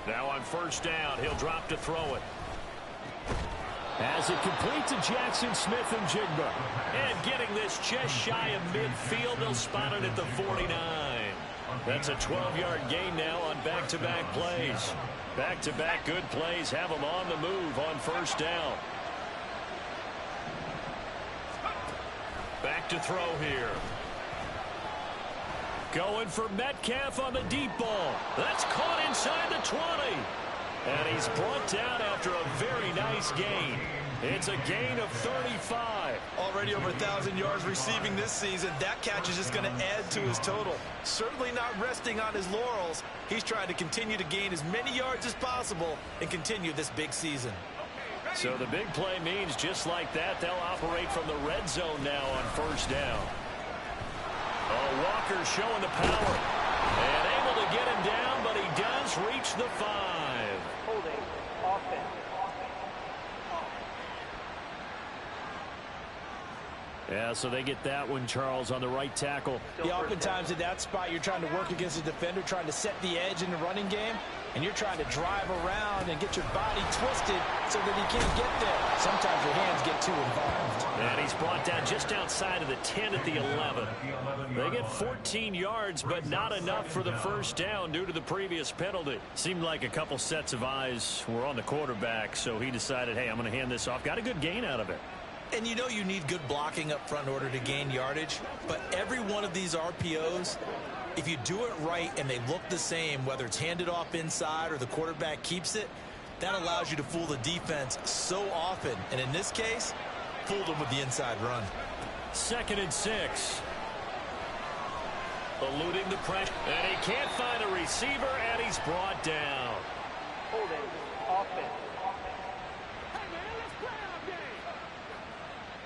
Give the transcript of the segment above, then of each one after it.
Now on first down, he'll drop to throw it. As it completes to Jackson Smith and Jigba. And getting this just shy of midfield, they'll spot it at the 49. That's a 12-yard gain now on back-to-back plays. Back-to-back good plays have them on the move on first down. Back to throw here. Going for Metcalf on the deep ball. That's caught inside the 20. And he's brought down after a very nice gain. It's a gain of 35. Already over 1,000 yards receiving this season. That catch is just going to add to his total. Certainly not resting on his laurels. He's trying to continue to gain as many yards as possible and continue this big season. So the big play means just like that, they'll operate from the red zone now on first down. Oh, Walker showing the power. And able to get him down, but he does reach the 5. Holding offense. Yeah, so they get that one, Charles, on the right tackle. Yeah, oftentimes in that spot, you're trying to work against a defender, trying to set the edge in the running game, and you're trying to drive around and get your body twisted so that he can't get there. Sometimes your hands get too involved. And he's brought down just outside of the 10 at the 11. They get 14 yards, but not enough for the first down due to the previous penalty. Seemed like a couple sets of eyes were on the quarterback, so he decided, hey, I'm going to hand this off. Got a good gain out of it. And you know you need good blocking up front in order to gain yardage, but every one of these RPOs, if you do it right and they look the same, whether it's handed off inside or the quarterback keeps it, that allows you to fool the defense so often. And in this case, fooled them with the inside run. 2nd and 6. Eluding the pressure. And he can't find a receiver, and he's brought down. Holding offense.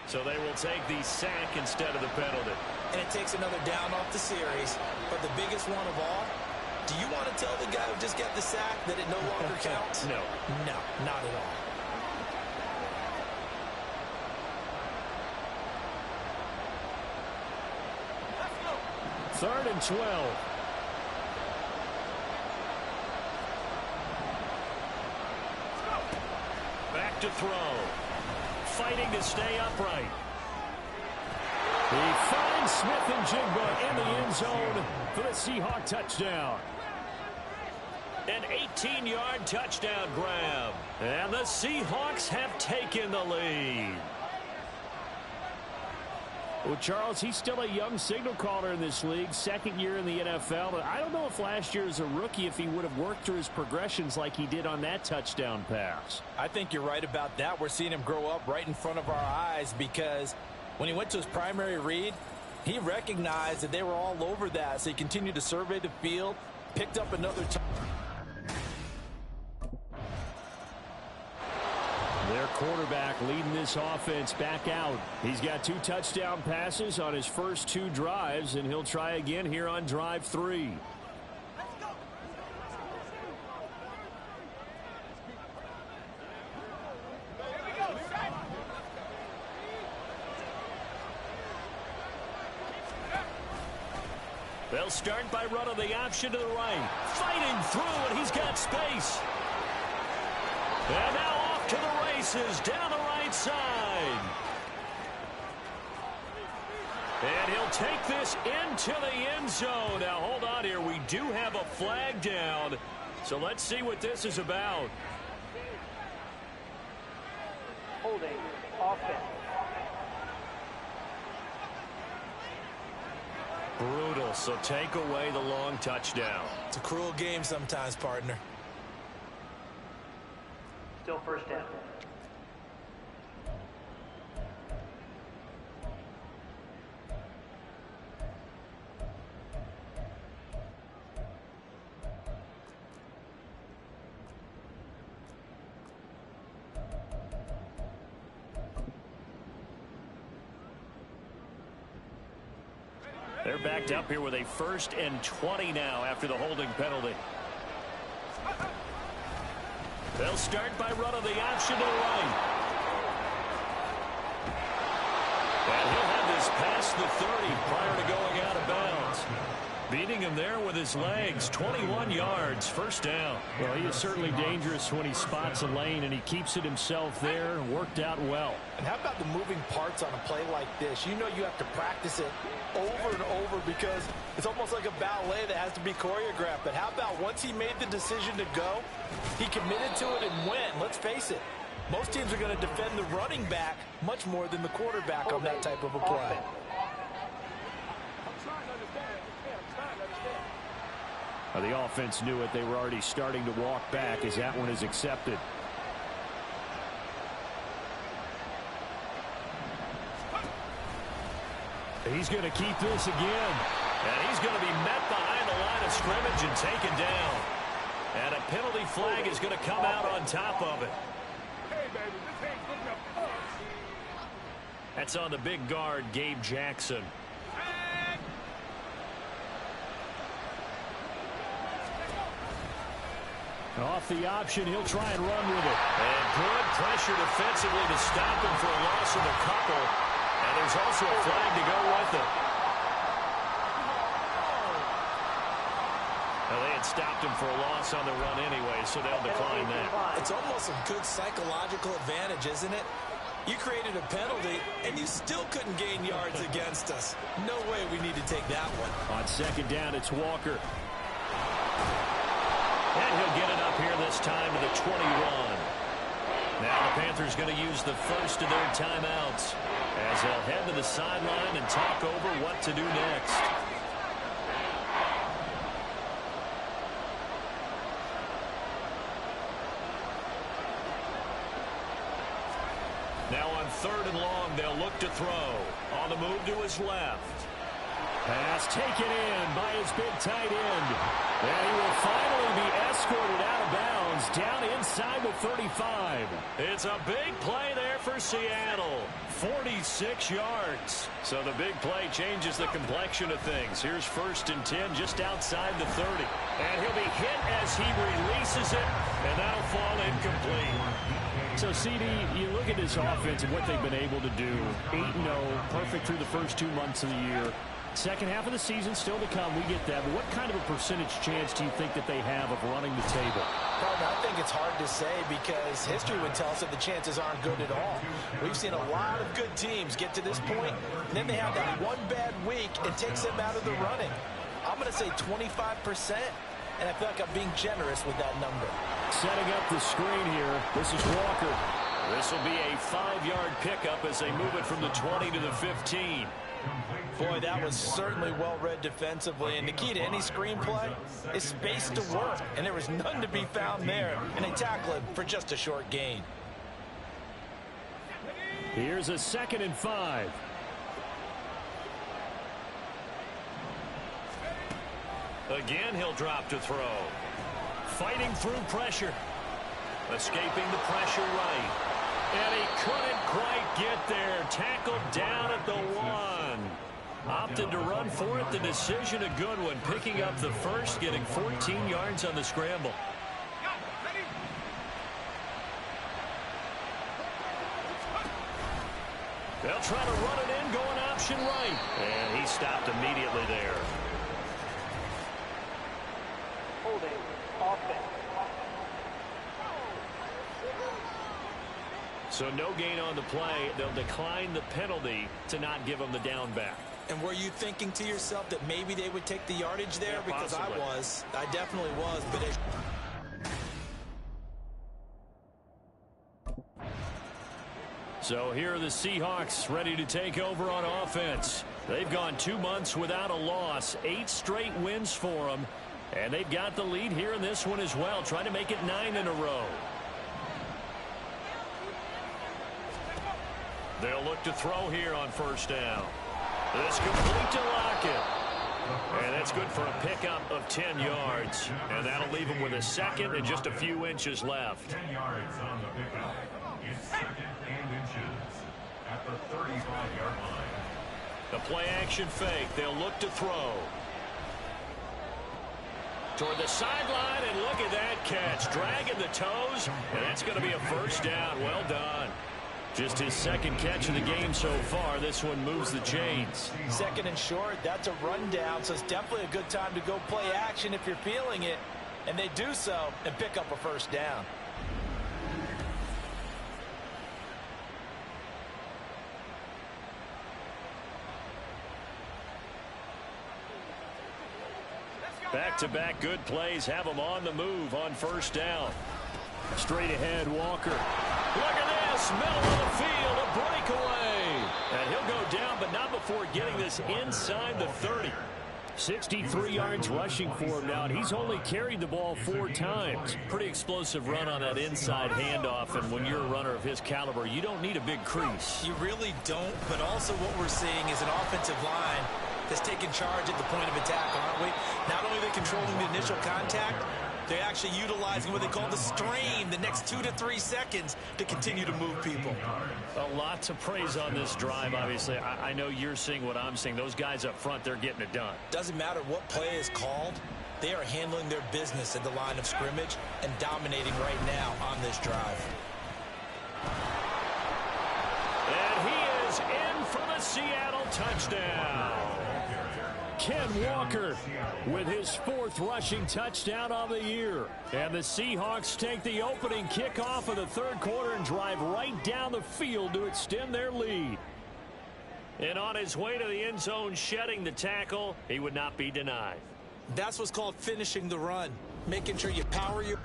So they will take the sack instead of the penalty. And it takes another down off the series. But the biggest one of all, do you want to tell the guy who just got the sack that it no longer counts? No. No, not at all. Third and 12. Back to throw. Fighting to stay upright. He finds Smith and Jigba in the end zone for the Seahawk touchdown. An 18-yard touchdown grab. And the Seahawks have taken the lead. Well, Charles, he's still a young signal caller in this league, second year in the NFL. But I don't know if last year as a rookie, if he would have worked through his progressions like he did on that touchdown pass. I think you're right about that. We're seeing him grow up right in front of our eyes because when he went to his primary read, he recognized that they were all over that. So he continued to survey the field, picked up another time. Their quarterback leading this offense back out. He's got 2 touchdown passes on his first 2 drives, and he'll try again here on drive 3. They'll start by running the option to the right. Fighting through, and he's got space. And now off to the races down the right side. And he'll take this into the end zone. Now, hold on here. We do have a flag down. So let's see what this is about. Holding offense. Brutal. So take away the long touchdown. It's a cruel game sometimes, partner. Still first down. They're backed up here with a 1st and 20 now after the holding penalty. They'll start by running the option to the right. And he'll have this past the 30 prior to going out of bounds. Beating him there with his legs. 21 yards, first down. Well, he is certainly dangerous when he spots a lane, and he keeps it himself there and worked out well. And how about the moving parts on a play like this? You know you have to practice it over and over because it's almost like a ballet that has to be choreographed. But how about once he made the decision to go, he committed to it and went. Let's face it, most teams are going to defend the running back much more than the quarterback on that type of a play. The offense knew it. They were already starting to walk back as that one is accepted. He's going to keep this again. And he's going to be met behind the line of scrimmage and taken down. And a penalty flag is going to come out on top of it. That's on the big guard, Gabe Jackson. Off the option, he'll try and run with it. And good pressure defensively to stop him for a loss of a couple. And there's also a flag to go with it. Well, they had stopped him for a loss on the run anyway, so they'll decline that. It's almost a good psychological advantage, isn't it? You created a penalty, and you still couldn't gain yards against us. No way we need to take that one. On second down, it's Walker. And he'll get it up here this time to the 21. Now the Panthers going to use the first of their timeouts as they'll head to the sideline and talk over what to do next. Now on third and long, they'll look to throw. On the move to his left. Pass taken in by his big tight end. And he will finally be escorted out of bounds down inside the 35. It's a big play there for Seattle. 46 yards. So the big play changes the complexion of things. Here's first and 10 just outside the 30. And he'll be hit as he releases it, and that'll fall incomplete. So, CD, you look at this offense and what they've been able to do. 8-0, perfect through the first 2 months of the year. Second half of the season still to come. We get that. But what kind of a percentage chance do you think that they have of running the table? Well, I think it's hard to say because history would tell us that the chances aren't good at all. We've seen a lot of good teams get to this point, and then they have that one bad week. It takes them out of the running. I'm going to say 25%, and I feel like I'm being generous with that number. Setting up the screen here. This is Walker. This will be a 5-yard pickup as they move it from the 20 to the 15. Boy, that was certainly well-read defensively, and the key to any screenplay is space to work, and there was none to be found there, and they tackle it for just a short gain. Here's a 2nd and 5. Again, he'll drop to throw. Fighting through pressure. Escaping the pressure right. And he couldn't quite get there. Tackled down at the 1. Opted to run for it. The decision a good one. Picking up the first, getting 14 yards on the scramble. They'll try to run it in, going option right. And he stopped immediately there. Holding offense. So no gain on the play. They'll decline the penalty to not give him the down back. And were you thinking to yourself that maybe they would take the yardage there? Yeah, because possibly. I definitely was. But So here are the Seahawks ready to take over on offense. They've gone 2 months without a loss. 8 straight wins for them. And they've got the lead here in this one as well, trying to make it 9 in a row. They'll look to throw here on first down. This complete to Lockett. And that's good for a pickup of 10 yards. And that'll leave him with a second and just a few inches left. 10 yards on the pickup. It's 2nd and inches at the 35-yard line. The play action fake. They'll look to throw. Toward the sideline, and look at that catch. Dragging the toes, and that's going to be a first down. Well done. Just his second catch of the game so far. This one moves the chains. Second and short, that's a rundown, so it's definitely a good time to go play action if you're feeling it. And they do so and pick up a first down. Back-to-back good plays have him on the move on first down. Straight ahead, Walker. Look at this, middle of the field, a breakaway. And he'll go down, but not before getting this inside the 30. 63 yards rushing for him now, and he's only carried the ball 4 times. Pretty explosive run on that inside handoff, and when you're a runner of his caliber, you don't need a big crease. You really don't, but also what we're seeing is an offensive line that's taking charge at the point of attack, aren't we? Not only are they controlling the initial contact, they're actually utilizing what they call the strain, the next 2 to 3 seconds to continue to move people. A lot to praise on this drive, obviously. I know you're seeing what I'm seeing. Those guys up front, they're getting it done. Doesn't matter what play is called. They are handling their business at the line of scrimmage and dominating right now on this drive. And he is in for the Seattle touchdown. Ken Walker with his 4th rushing touchdown of the year. And the Seahawks take the opening kickoff of the 3rd quarter and drive right down the field to extend their lead. And on his way to the end zone, shedding the tackle, he would not be denied. That's what's called finishing the run, making sure you power your...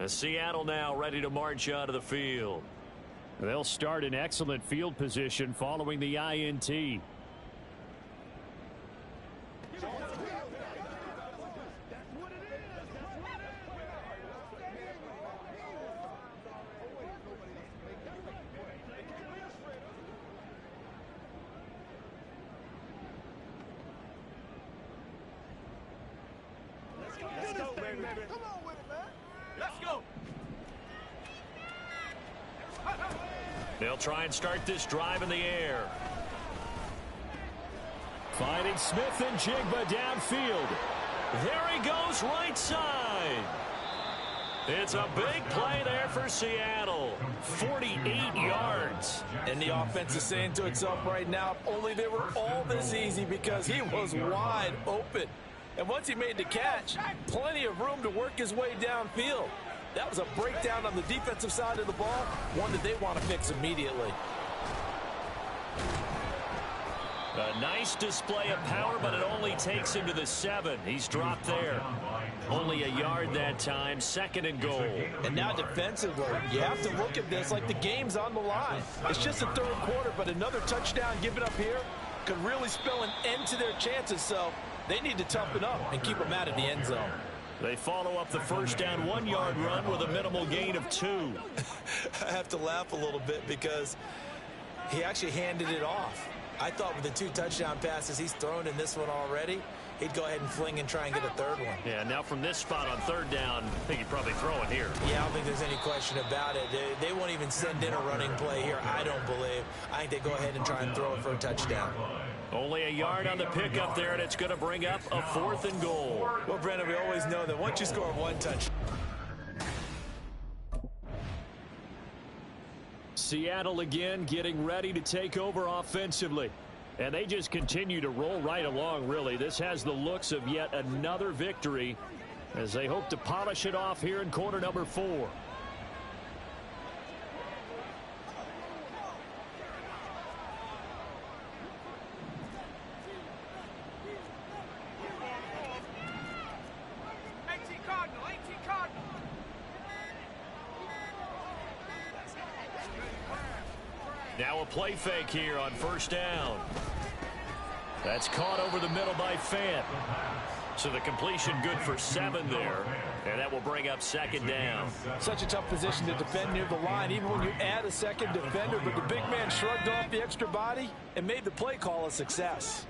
Seattle now ready to march out of the field. They'll start in excellent field position following the INT. Let's go, baby. Come on with it, man. Let's go. They'll try and start this drive in the air. Finding Smith and Jigba downfield. There he goes, right side. It's a big play there for Seattle. 48 yards. And the offense is saying to itself right now, if only they were all this easy, because he was wide open. And once he made the catch, plenty of room to work his way downfield. That was a breakdown on the defensive side of the ball, one that they want to fix immediately. A nice display of power, but it only takes him to the 7. He's dropped there. Only a yard that time, 2nd and goal. And now defensively, you have to look at this like the game's on the line. It's just the 3rd quarter, but another touchdown given up here could really spell an end to their chances, so they need to toughen up and keep them out of the end zone. They follow up the first down 1-yard run with a minimal gain of 2. I have to laugh a little bit because he actually handed it off. I thought with the 2 touchdown passes he's thrown in this one already, he'd go ahead and fling and try and get a 3rd one. Yeah, now from this spot on 3rd down, I think he'd probably throw it here. Yeah, I don't think there's any question about it. They won't even send in a running play here, I don't believe. I think they go ahead and try and throw it for a touchdown. Only a yard on the pickup there, and it's going to bring up a 4th and goal. Well, Brendan, we always know that once you score 1 touchdown. Seattle again getting ready to take over offensively. And they just continue to roll right along, really. This has the looks of yet another victory as they hope to polish it off here in quarter number 4. Now a play fake here on first down. That's caught over the middle by Fant. So the completion good for 7 there. And that will bring up 2nd down. Such a tough position to defend near the line, even when you add a 2nd defender. But the big man shrugged off the extra body and made the play call a success.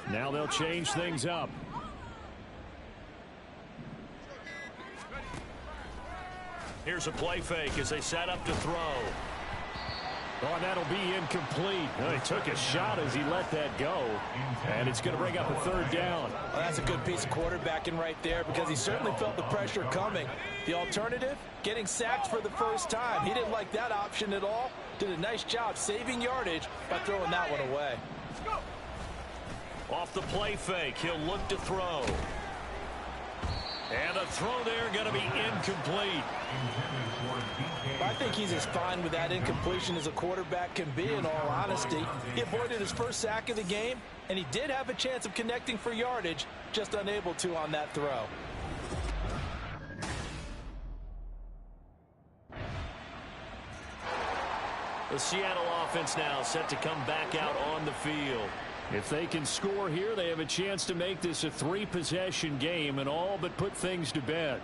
Now they'll change things up. Here's a play fake as they set up to throw. Oh, and that'll be incomplete. He took a shot as he let that go, and it's going to bring up a third down. Well, that's a good piece of quarterbacking right there because he certainly felt the pressure coming. The alternative, getting sacked for the first time. He didn't like that option at all. Did a nice job saving yardage by throwing that one away. Off the play fake, he'll look to throw. And the throw there going to be incomplete. I think he's as fine with that incompletion as a quarterback can be, in all honesty. He avoided his first sack of the game, and he did have a chance of connecting for yardage, just unable to on that throw. The Seattle offense now set to come back out on the field. If they can score here, they have a chance to make this a 3-possession game and all but put things to bed.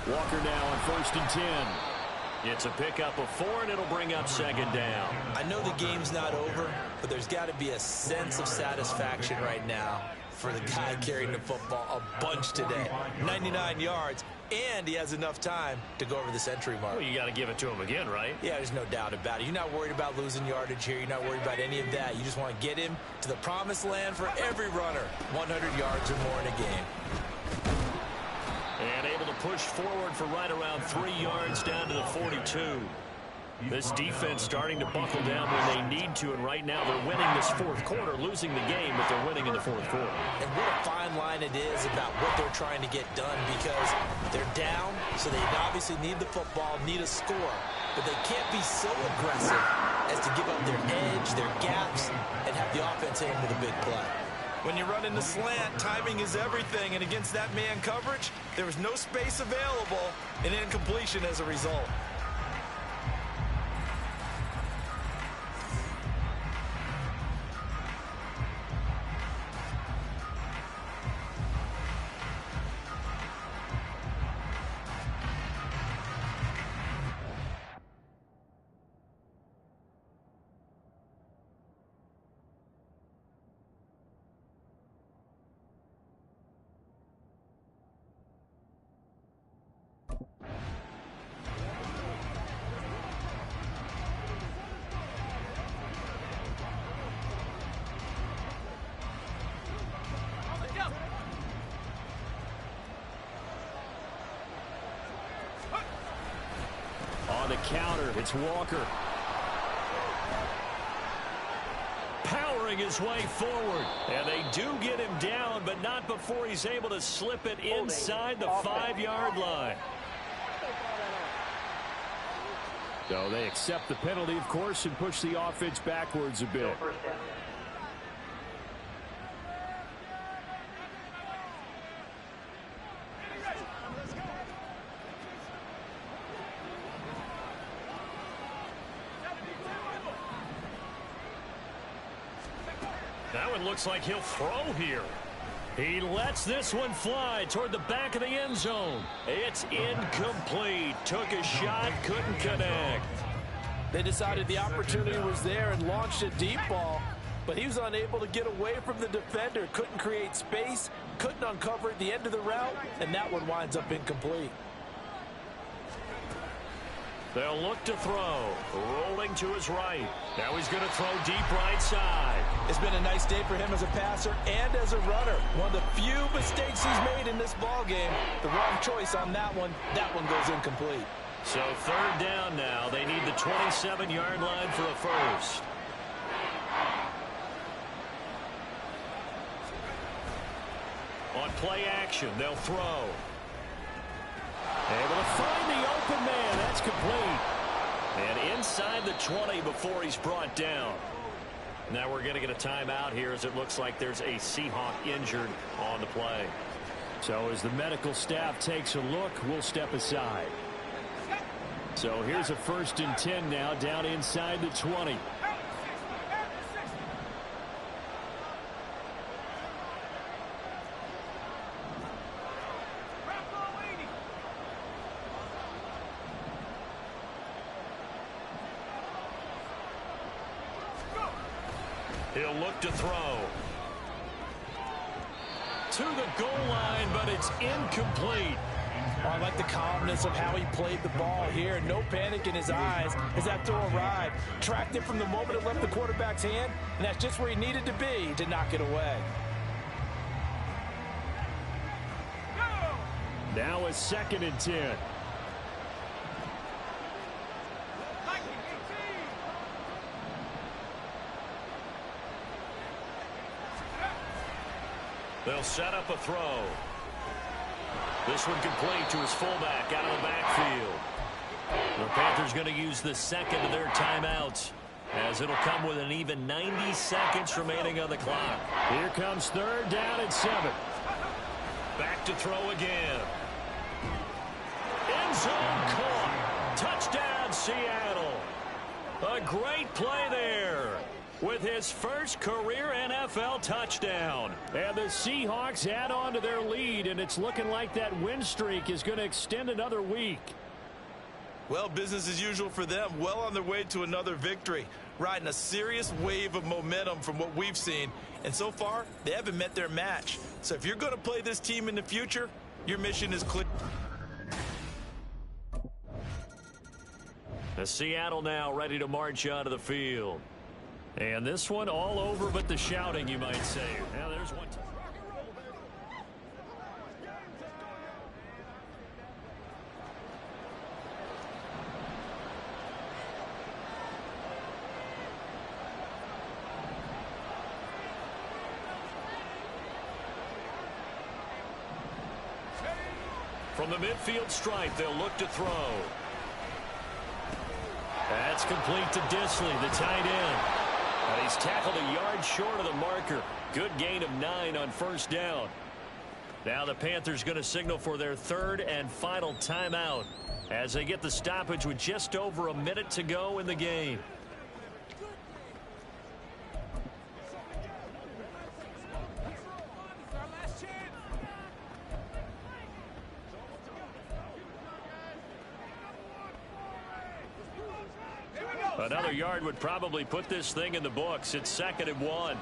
Walker now on 1st and 10. It's a pickup of 4, and it'll bring up 2nd down. I know the game's not over, but there's got to be a sense of satisfaction right now for the guy carrying the football a bunch today. 99 yards, and he has enough time to go over the century mark. Well, you got to give it to him again, right? Yeah, there's no doubt about it. You're not worried about losing yardage here. You're not worried about any of that. You just want to get him to the promised land for every runner. 100 yards or more in a game. And able to push forward for right around 3 yards down to the 42. This defense starting to buckle down when they need to, and right now they're winning this 4th quarter, losing the game, but they're winning in the 4th quarter. And what a fine line it is about what they're trying to get done, because they're down, so they obviously need the football, need a score, but they can't be so aggressive as to give up their edge, their gaps, and have the offense hit them with a big play. When you run in the slant, timing is everything, and against that man coverage, there was no space available, and incompletion as a result. On the counter, it's Walker. Powering his way forward. And they do get him down, but not before he's able to slip it inside the 5-yard line. So they accept the penalty, of course, and push the offense backwards a bit. That one looks like he'll throw here. He lets this one fly toward the back of the end zone. It's incomplete. Took a shot, couldn't connect. They decided the opportunity was there and launched a deep ball, but he was unable to get away from the defender, couldn't create space, couldn't uncover at the end of the route, and that one winds up incomplete. They'll look to throw. Rolling to his right. Now he's going to throw deep right side. It's been a nice day for him as a passer and as a runner. One of the few mistakes he's made in this ball game. The wrong choice on that one. That one goes incomplete. So 3rd down now. They need the 27-yard line for a first. On play action, they'll throw. Able to find the open man. That's complete. And inside the 20 before he's brought down. Now we're going to get a timeout here as it looks like there's a Seahawk injured on the play. So as the medical staff takes a look, we'll step aside. So here's a 1st and 10 now, down inside the 20. He'll look to throw. To the goal line, but it's incomplete. Oh, I like the calmness of how he played the ball here. No panic in his eyes as that throw arrived. Tracked it from the moment it left the quarterback's hand, and that's just where he needed to be to knock it away. Now a 2nd and 10. They'll set up a throw. This one complete to his fullback out of the backfield. The Panthers going to use the 2nd of their timeouts, as it'll come with an even 90 seconds remaining on the clock. Here comes 3rd down and 7. Back to throw again. End zone caught. Touchdown, Seattle. A great play there with his first career NFL touchdown. And the Seahawks add on to their lead, and it's looking like that win streak is going to extend another week. Well, business as usual for them. Well on their way to another victory. Riding a serious wave of momentum from what we've seen. And so far, they haven't met their match. So if you're going to play this team in the future, your mission is clear. The Seattle now ready to march onto the field. And this one all over but the shouting, you might say. Now there's one. From the midfield stripe, they'll look to throw. That's complete to Disley, the tight end. And he's tackled a yard short of the marker. Good gain of 9 on 1st down. Now the Panthers going to signal for their 3rd and final timeout as they get the stoppage with just over a minute to go in the game. Another yard would probably put this thing in the books. It's 2nd and 1.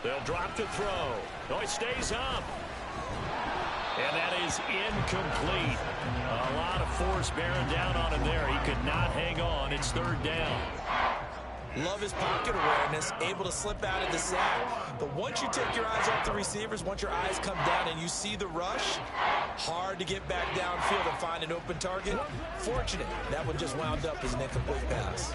They'll drop to throw. Oh, he stays up. And that is incomplete. A lot of force bearing down on him there. He could not hang on. It's 3rd down. Love his pocket awareness, able to slip out of the sack. But once you take your eyes off the receivers, once your eyes come down and you see the rush, hard to get back downfield and find an open target. Fortunate, that one just wound up as an incomplete pass.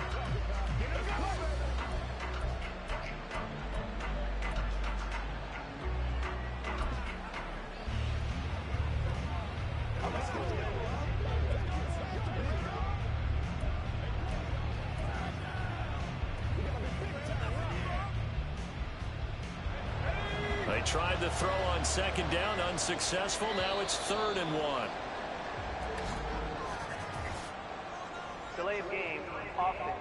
They tried the throw on 2nd down, unsuccessful. Now it's 3rd and 1. Delay of game, offense.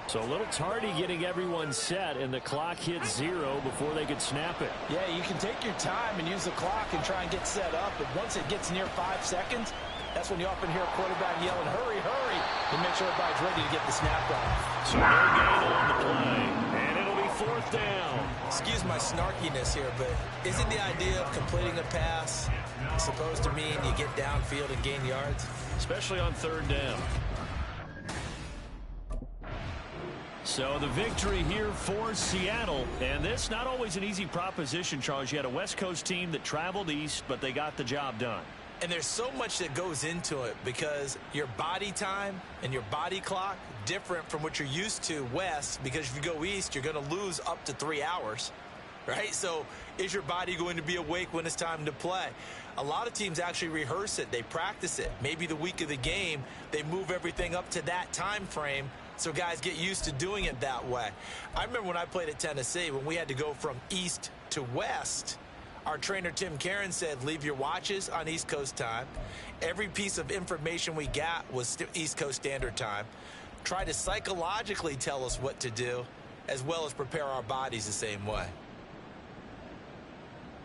So a little tardy getting everyone set, and the clock hit 0 before they could snap it. Yeah, you can take your time and use the clock and try and get set up, but once it gets near 5 seconds, that's when you often hear a quarterback yelling, hurry, hurry, and make sure everybody's ready to get the snap off. So no gain on the play, and it'll be 4th down. Excuse my snarkiness here, but isn't the idea of completing a pass supposed to mean you get downfield and gain yards? Especially on 3rd down. So the victory here for Seattle. And this not always an easy proposition, Charles. You had a West Coast team that traveled east, but they got the job done. And there's so much that goes into it because your body time and your body clock different from what you're used to west, because if you go east, you're going to lose up to 3 hours, right? So is your body going to be awake when it's time to play? A lot of teams actually rehearse it. They practice it. Maybe the week of the game, they move everything up to that time frame so guys get used to doing it that way. I remember when I played at Tennessee, when we had to go from east to west, our trainer, Tim Karen, said, leave your watches on East Coast time. Every piece of information we got was East Coast Standard Time. Try to psychologically tell us what to do, as well as prepare our bodies the same way.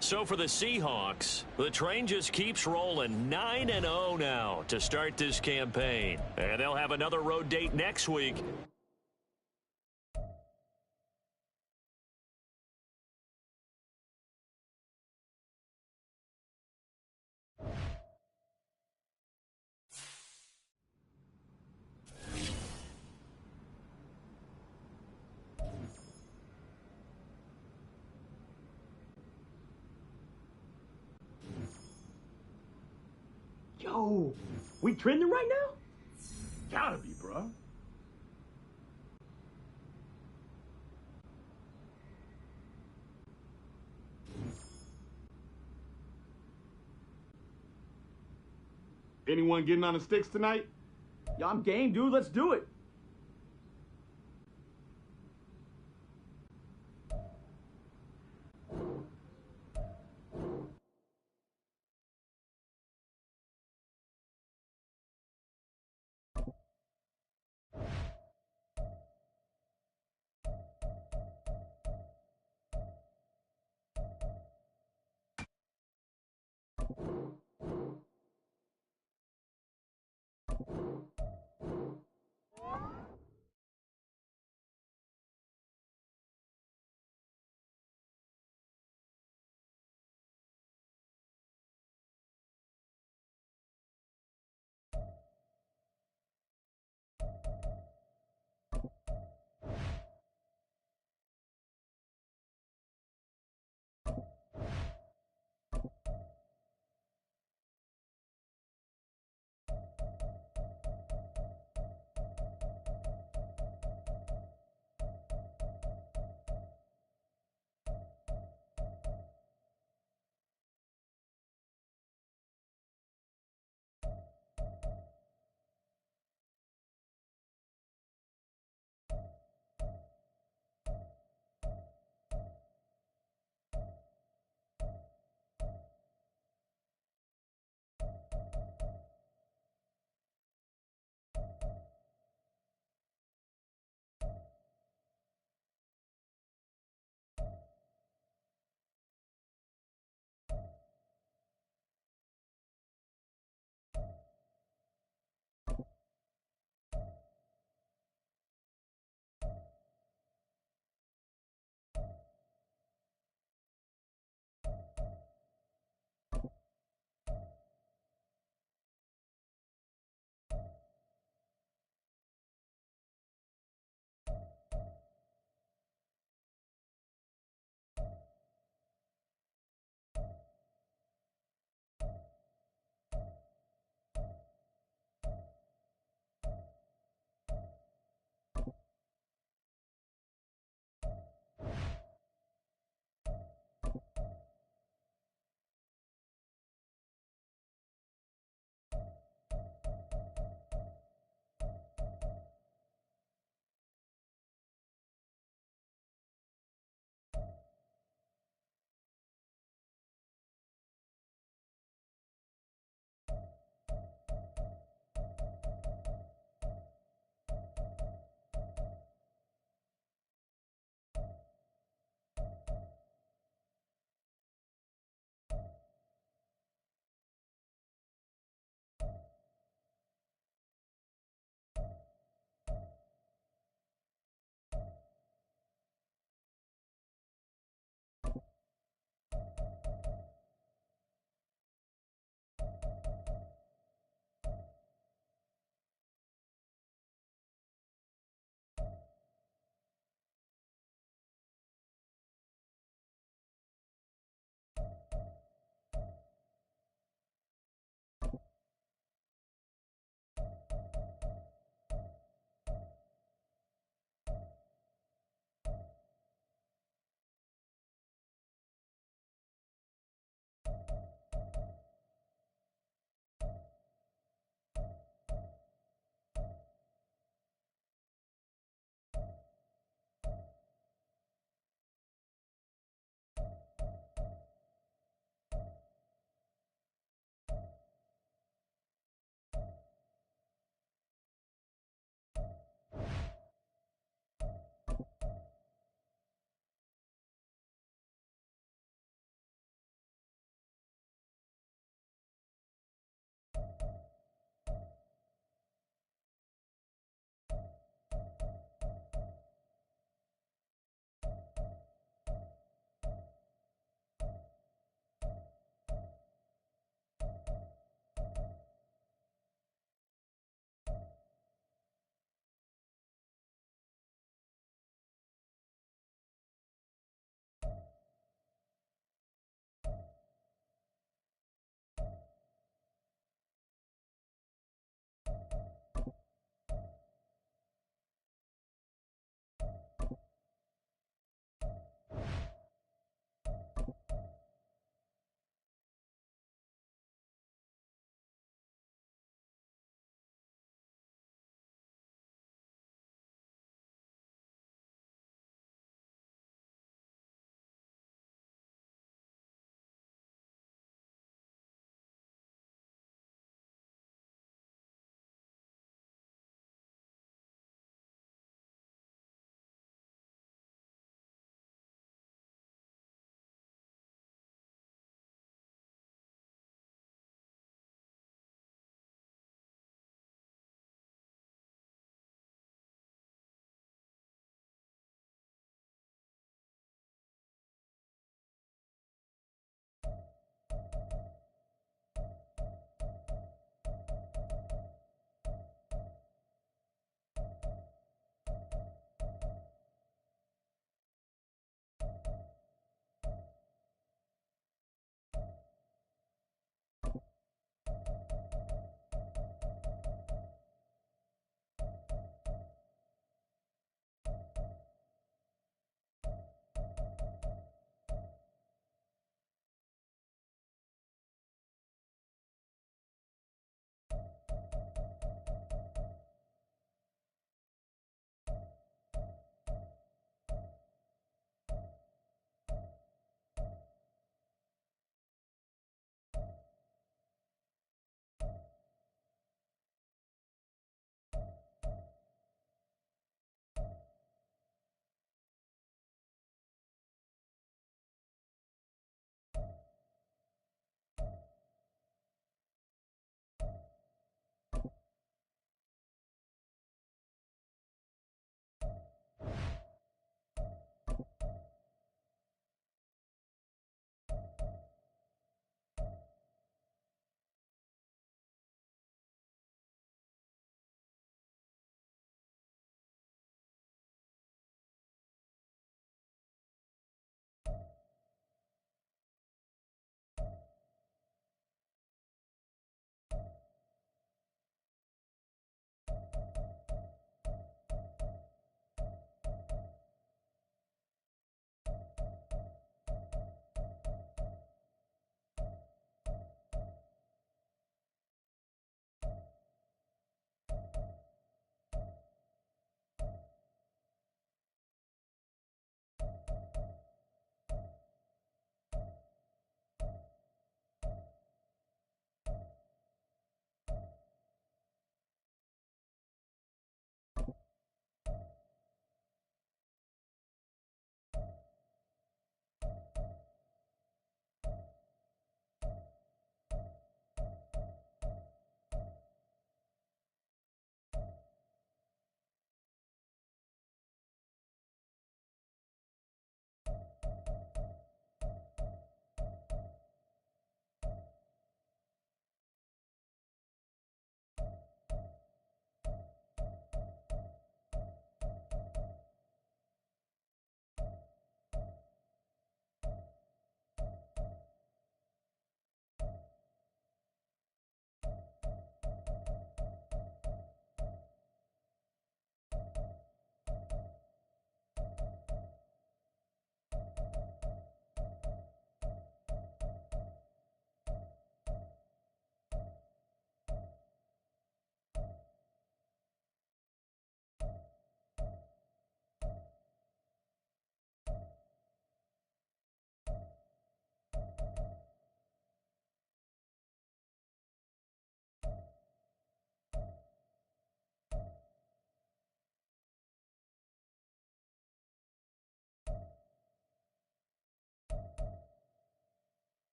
So for the Seahawks, the train just keeps rolling 9-0 now to start this campaign. And they'll have another road date next week. Yo, we trending right now? Gotta be, bro. Anyone getting on the sticks tonight? Yo, I'm game, dude. Let's do it.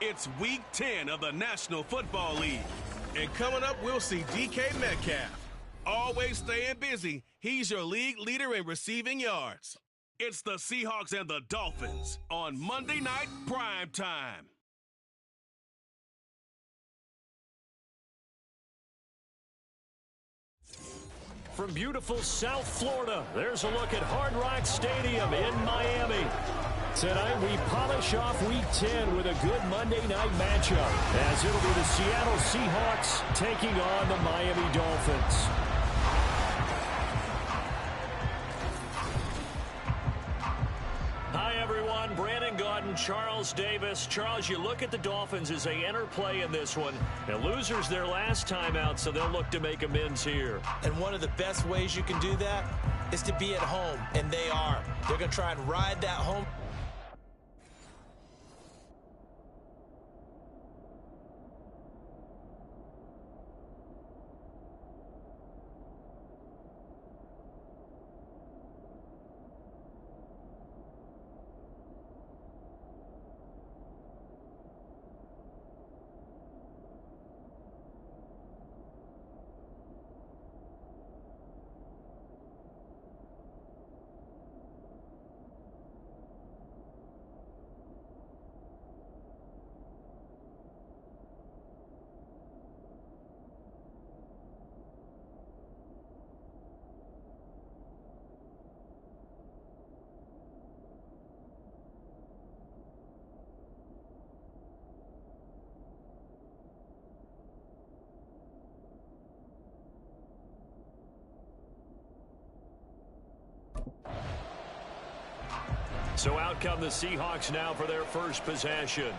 It's Week 10 of the National Football League. And coming up, we'll see DK Metcalf. Always staying busy, he's your league leader in receiving yards. It's the Seahawks and the Dolphins on Monday Night Prime Time. From beautiful South Florida, there's a look at Hard Rock Stadium in Miami. Tonight, we polish off Week 10 with a good Monday night matchup, as it'll be the Seattle Seahawks taking on the Miami Dolphins. Hi, everyone. Brandon Gaudin, Charles Davis. Charles, you look at the Dolphins as they enter play in this one. And losers their last time out, so they'll look to make amends here. And one of the best ways you can do that is to be at home, and they are. They're going to try and ride that home. So out come the Seahawks now for their first possession.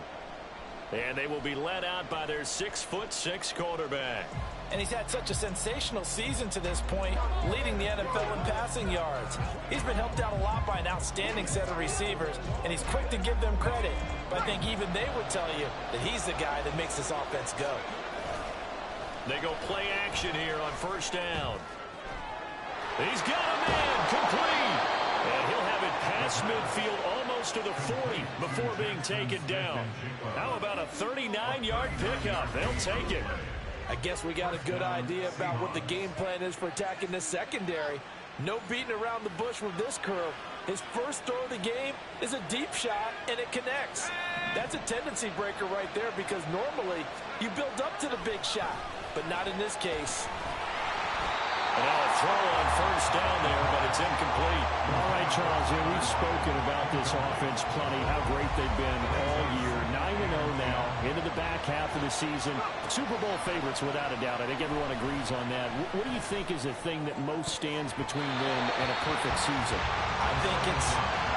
And they will be led out by their 6'6" quarterback. And he's had such a sensational season to this point, leading the NFL in passing yards. He's been helped out a lot by an outstanding set of receivers, and he's quick to give them credit. But I think even they would tell you that he's the guy that makes this offense go. They go play action here on first down. He's got a man complete. And he'll have it past midfield almost to the 40 before being taken down. How about a 39-yard pickup? They'll take it. I guess we got a good idea about what the game plan is for attacking this secondary. No beating around the bush with this crew. His first throw of the game is a deep shot, and it connects. That's a tendency breaker right there because normally you build up to the big shot, but not in this case. And now a throw on first down there, but it's incomplete. All right, Charles, we've spoken about this offense plenty, how great they've been all year. 9-0 now, into the back half of the season. Super Bowl favorites, without a doubt. I think everyone agrees on that. What do you think is the thing that most stands between them and a perfect season? I think it's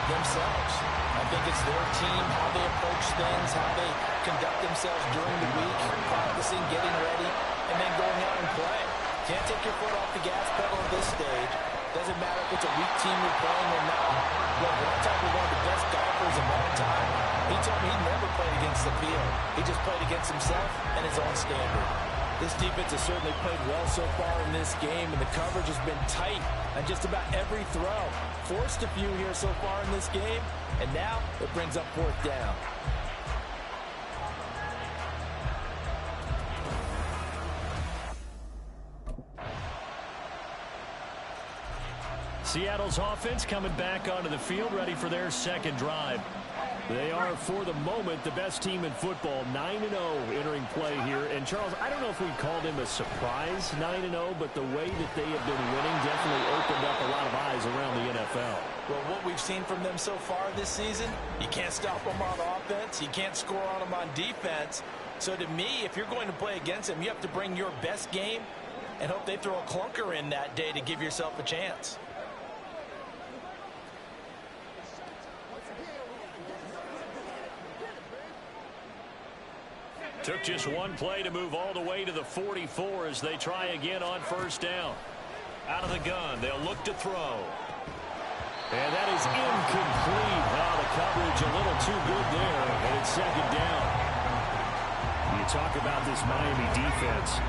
themselves. I think it's their team, how they approach things, how they conduct themselves during the week, practicing, getting ready, and then going out and playing. Can't take your foot off the gas pedal at this stage. Doesn't matter if it's a weak team you're playing or not. Look, one time we're one of the best golfers of all time. He told me he never played against the field. He just played against himself and his own standard. This defense has certainly played well so far in this game, and the coverage has been tight on just about every throw. Forced a few here so far in this game, and now it brings up fourth down. Seattle's offense coming back onto the field, ready for their second drive. They are, for the moment, the best team in football, 9-0 entering play here. And, Charles, I don't know if we'd call them a surprise 9-0, but the way that they have been winning definitely opened up a lot of eyes around the NFL. Well, what we've seen from them so far this season, you can't stop them on offense. You can't score on them on defense. So, to me, if you're going to play against them, you have to bring your best game and hope they throw a clunker in that day to give yourself a chance. Took just one play to move all the way to the 44 as they try again on first down. Out of the gun, they'll look to throw. And that is incomplete. Now the coverage a little too good there, and it's second down. You talk about this Miami defense.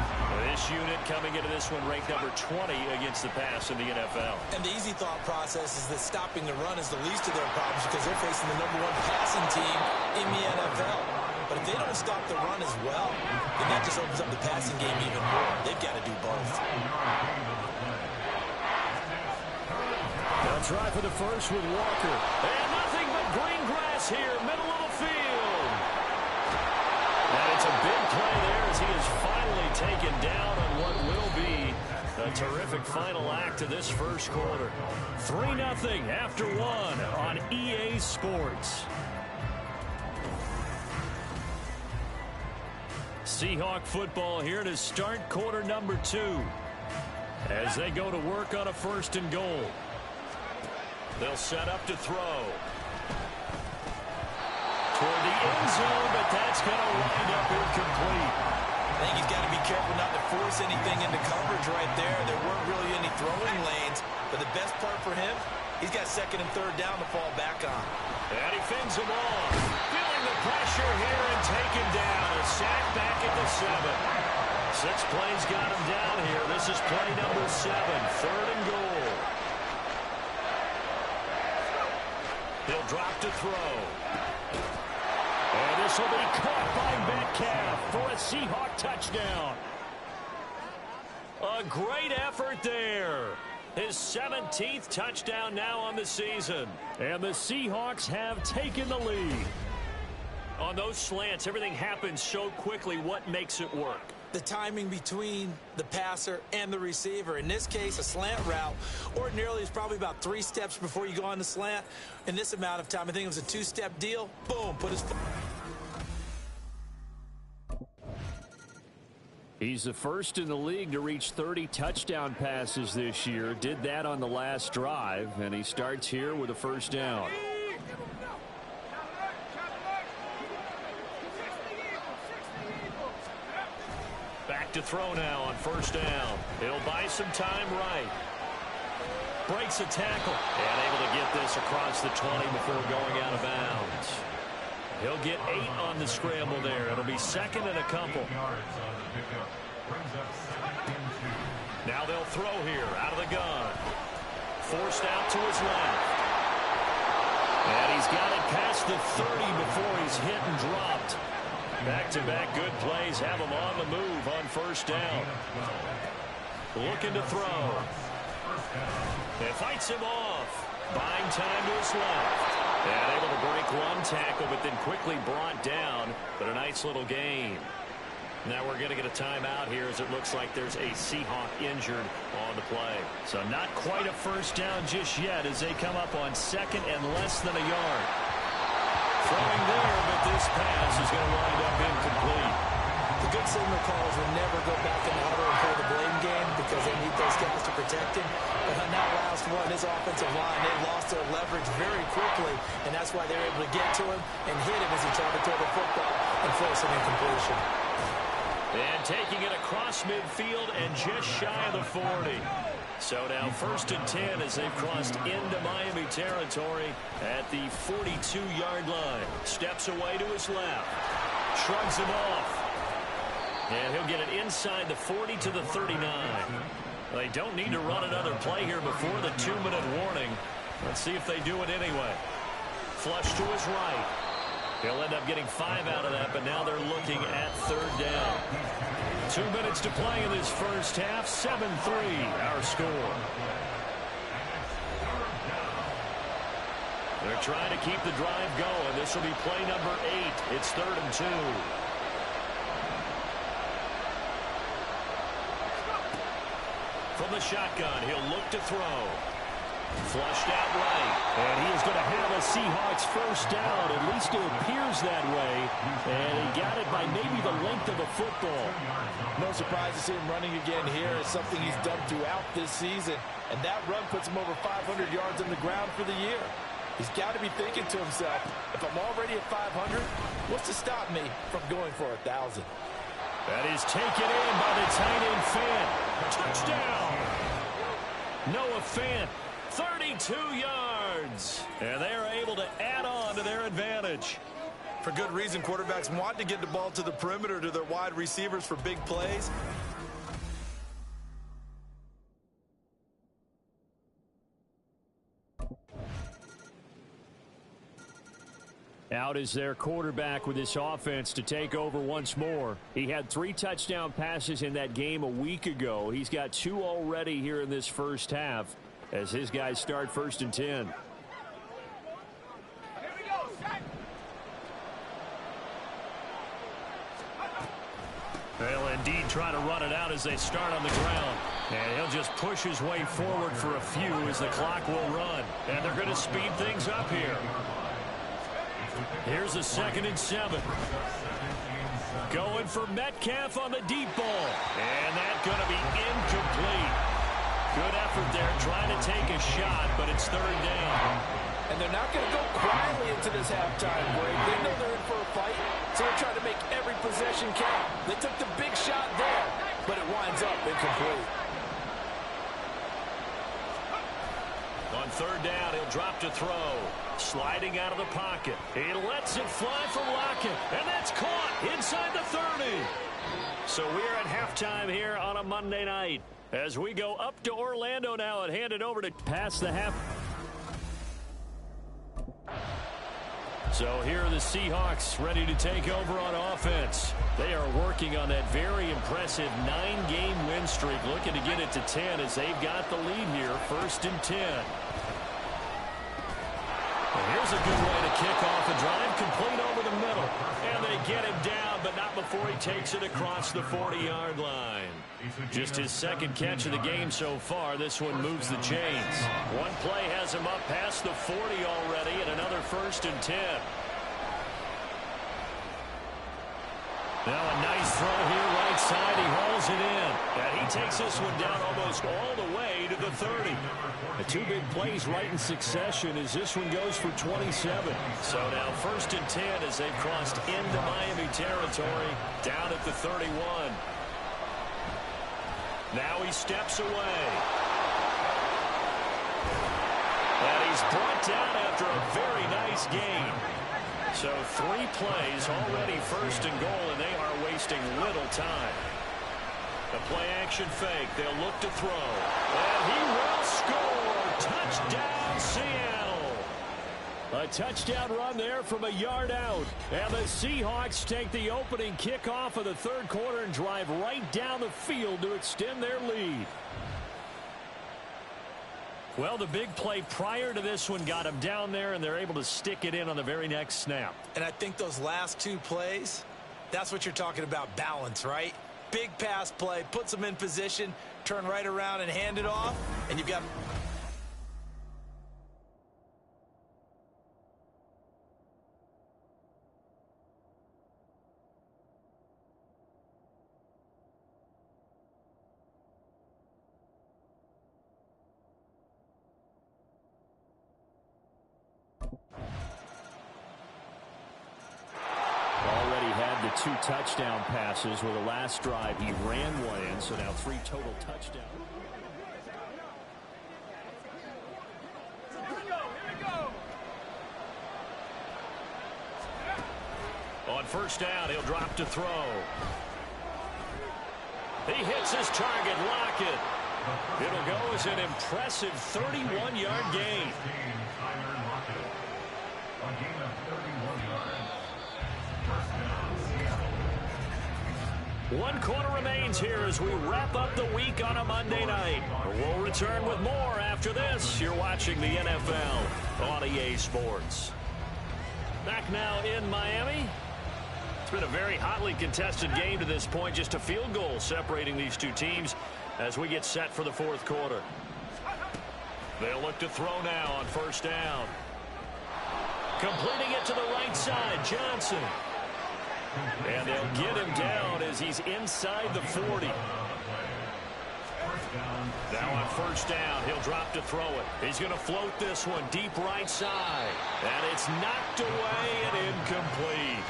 This unit coming into this one ranked number 20 against the pass in the NFL. And the easy thought process is that stopping the run is the least of their problems because they're facing the #1 passing team in the NFL. But if they don't stop the run as well, then that just opens up the passing game even more. They've got to do both. They'll try for the first with Walker. And nothing but green grass here, middle of the field. And it's a big play there as he is finally taken down on what will be a terrific final act of this first quarter. 3-0 after one on EA Sports. Seahawk football here to start quarter number 2 as they go to work on a 1st and goal. They'll set up to throw. Toward the end zone, but that's going to wind up incomplete. I think he's got to be careful not to force anything into coverage right there. There weren't really any throwing lanes, but the best part for him, he's got 2nd and 3rd down to fall back on. And he fins him off. Feeling the pressure here and taken down. A sack back at the 7. 6 plays got him down here. This is play number 7, 3rd and goal. He'll drop to throw. And this will be caught by Metcalf for a Seahawk touchdown. A great effort there. His 17th touchdown now on the season. And the Seahawks have taken the lead. On those slants, everything happens so quickly. What makes it work? The timing between the passer and the receiver. In this case, a slant route ordinarily is probably about 3 steps before you go on the slant. In this amount of time, I think it was a 2-step deal. Boom, put his foot. He's the first in the league to reach 30 touchdown passes this year. Did that on the last drive, and he starts here with a 1st down. Back to throw now on 1st down. He'll buy some time right. Breaks a tackle. And able to get this across the 20 before going out of bounds. He'll get 8 on the scramble there. It'll be 2nd and a couple. Now they'll throw here out of the gun. Forced out to his left. And he's got it past the 30 before he's hit and dropped. Back-to-back good plays have him on the move on 1st down. Looking to throw. It fights him off. Buying time to his left. And able to break 1 tackle, but then quickly brought down. But a nice little gain. Now we're going to get a timeout here as it looks like there's a Seahawk injured on the play. So not quite a 1st down just yet as they come up on 2nd and less than a yard. Throwing there, but this pass is going to wind up incomplete. The good signal callers will never go back in the huddle and play the blame game because they need those guys to protect him. But on that last one, his offensive line, they lost their leverage very quickly, and that's why they were able to get to him and hit him as he tried to throw the football and force an incompletion. And taking it across midfield and just shy of the 40. So now 1st and 10 as they've crossed into Miami territory at the 42-yard line. Steps away to his left. Shrugs him off. And he'll get it inside the 40 to the 39. They don't need to run another play here before the 2-minute warning. Let's see if they do it anyway. Flush to his right. He'll end up getting 5 out of that, but now they're looking at 3rd down. 2 minutes to play in this first half. 7-3 our score. They're trying to keep the drive going. This will be play number 8. It's 3rd and 2. From the shotgun, he'll look to throw. Flushed out right. And he is going to have a Seahawks 1st down. At least it appears that way. And he got it by maybe the length of the football. No surprise to see him running again here. It's something he's done throughout this season. And that run puts him over 500 yards on the ground for the year. He's got to be thinking to himself, if I'm already at 500, what's to stop me from going for 1,000? That is taken in by the tight end Fant. Touchdown! Noah Fant, 32 yards. And they're able to add on to their advantage. For good reason, quarterbacks want to get the ball to the perimeter to their wide receivers for big plays. Out is their quarterback with this offense to take over once more. He had 3 touchdown passes in that game a week ago. He's got 2 already here in this first half as his guys start 1st and 10. They'll indeed try to run it out as they start on the ground. And he'll just push his way forward for a few as the clock will run. And they're going to speed things up here. Here's a 2nd and 7. Going for Metcalf on the deep ball. And that's going to be incomplete. Good effort there trying to take a shot, but it's 3rd down. And they're not going to go quietly into this halftime break. They know they're in for a fight, so they're trying to make every possession count. They took the big shot there, but it winds up incomplete. On 3rd down, he'll drop to throw. Sliding out of the pocket. He lets it fly from Lockett, and that's caught inside the 30. So we're at halftime here on a Monday night as we go up to Orlando now and hand it over to Pass the half. So here are the Seahawks ready to take over on offense. They are working on that very impressive 9-game win streak, looking to get it to 10 as they've got the lead here, 1st and 10. And here's a good way to kick off a drive, complete over the middle. And they get him down, but not before he takes it across the 40-yard line. Just his 2nd catch of the game so far. This one moves the chains. One play has him up past the 40 already, and another 1st and 10. Now a nice throw here right side. He hauls it in. And he takes this one down almost all the way to the 30. The 2 big plays right in succession as this one goes for 27. So now 1st and 10 as they've crossed into Miami territory down at the 31. Now he steps away. And he's brought down after a very nice gain. So 3 plays already 1st and goal, and they are wasting little time. The play action fake. They'll look to throw. And he will score. Touchdown, Seattle. A touchdown run there from a yard out. And the Seahawks take the opening kickoff of the 3rd quarter and drive right down the field to extend their lead. Well, the big play prior to this one got him down there, and they're able to stick it in on the very next snap. And I think those last 2 plays, that's what you're talking about, balance, right? Big pass play, puts them in position, turn right around and hand it off, and you've got... Already had the 2 touchdown passes with the last drive. He ran one in, so now 3 total touchdowns. On 1st down, he'll drop to throw. He hits his target, Lockett. It'll go as an impressive 31-yard gain. One quarter remains here as we wrap up the week on a Monday night. We'll return with more after this. You're watching the NFL on EA Sports. Back now in Miami. It's been a very hotly contested game to this point. Just a field goal separating these 2 teams as we get set for the 4th quarter. They'll look to throw now on 1st down. Completing it to the right side, Johnson. And they'll get him down as he's inside the 40. Now on 1st down, he'll drop to throw it. He's going to float this one deep right side. And it's knocked away and incomplete.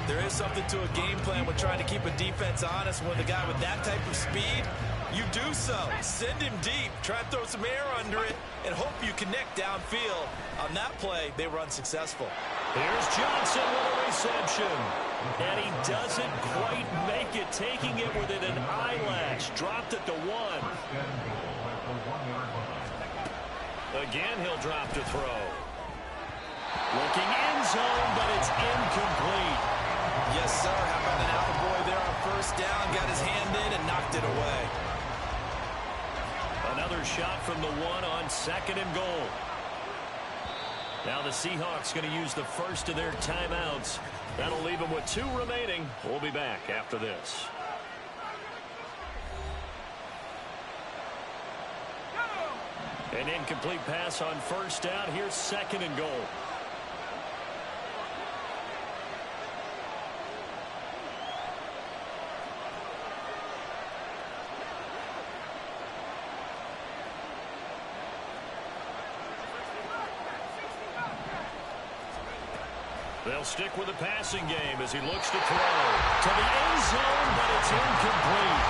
There is something to a game plan with trying to keep a defense honest. With a guy with that type of speed, you do so. Send him deep. Try and throw some air under it and hope you connect downfield. On that play, they were unsuccessful. Here's Johnson with a reception. And he doesn't quite make it, taking it within an eyelash. Dropped it to 1. Again, he'll drop to throw. Looking end zone, but it's incomplete. Yes, sir. How about an attaboy there on first down? Got his hand in and knocked it away. Another shot from the one on 2nd and goal. Now the Seahawks going to use the first of their timeouts. That'll leave them with 2 remaining. We'll be back after this. An incomplete pass on first down. Here's 2nd and goal. They'll stick with the passing game as he looks to throw to the end zone, but it's incomplete.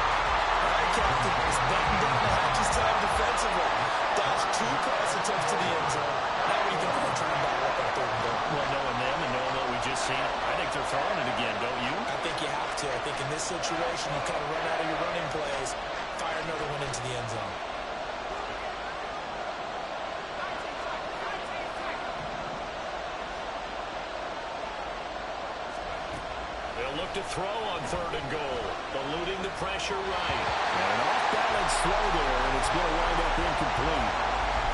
All right, Captain. He's buttoned down the hatches time defensively. Dodged 2 pass attempts to the end zone. Now what do you think they're trying to bottle up on 3rd and goal? Well, knowing them and knowing what we just seen, I think they're throwing it again, don't you? I think you have to. I think in this situation, you kind of run out of your running plays, fire another one into the end zone. Look to throw on 3rd and goal. Eluding the pressure right. And an off-balance throw there, and it's going to wind up incomplete.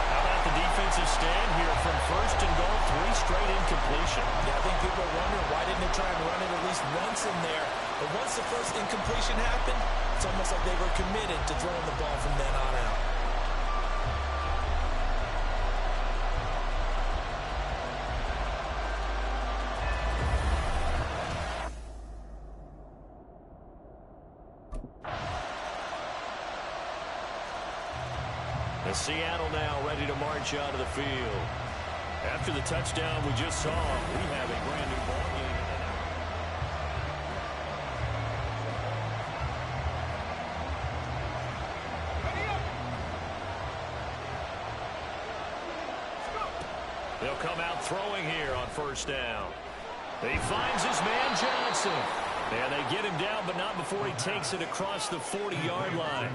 How about the defensive stand here from 1st and goal? 3 straight incompletion. Yeah, I think people are wondering why didn't they try and run it at least once in there. But once the first incompletion happened, it's almost like they were committed to throwing the ball from then on out. Seattle now ready to march out of the field. After the touchdown we just saw, we have a brand new ball game. They'll come out throwing here on 1st down. He finds his man Johnson. And they get him down, but not before he takes it across the 40-yard line.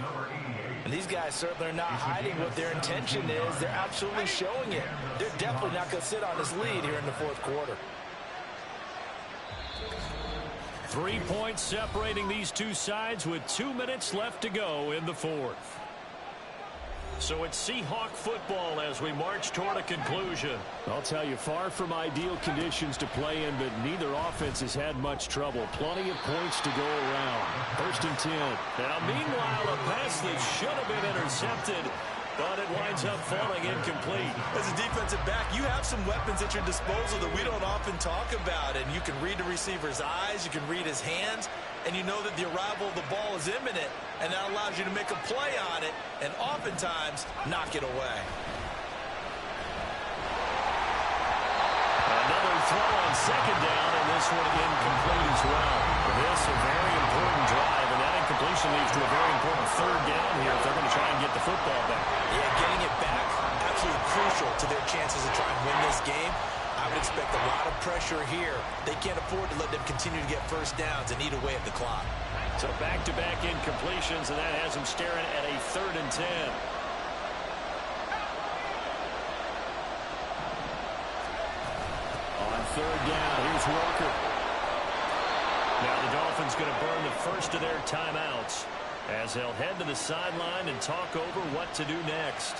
And these guys certainly are not hiding what their intention is. They're absolutely showing it. They're definitely not going to sit on this lead here in the 4th quarter. 3 points separating these two sides with 2 minutes left to go in the 4th. So it's Seahawk football as we march toward a conclusion. I'll tell you, far from ideal conditions to play in, but neither offense has had much trouble. Plenty of points to go around. 1st and 10. Now, meanwhile, a pass that should have been intercepted, but it winds up falling incomplete. As a defensive back, you have some weapons at your disposal that we don't often talk about, and you can read the receiver's eyes, you can read his hands, and you know that the arrival of the ball is imminent, and that allows you to make a play on it and oftentimes knock it away. Another throw on 2nd down, and this one incomplete as well. This a very important drive, and that incompletion leads to a very important 3rd down here if they're going to try and get the football back. Yeah, getting it back, absolutely crucial to their chances of trying to win this game. I would expect a lot of pressure here. They can't afford to let them continue to get 1st downs and eat away at the clock. So back-to-back incompletions, and that has them staring at a 3rd and 10. On 3rd down, here's Walker. Now the Dolphins going to burn the first of their timeouts as they'll head to the sideline and talk over what to do next.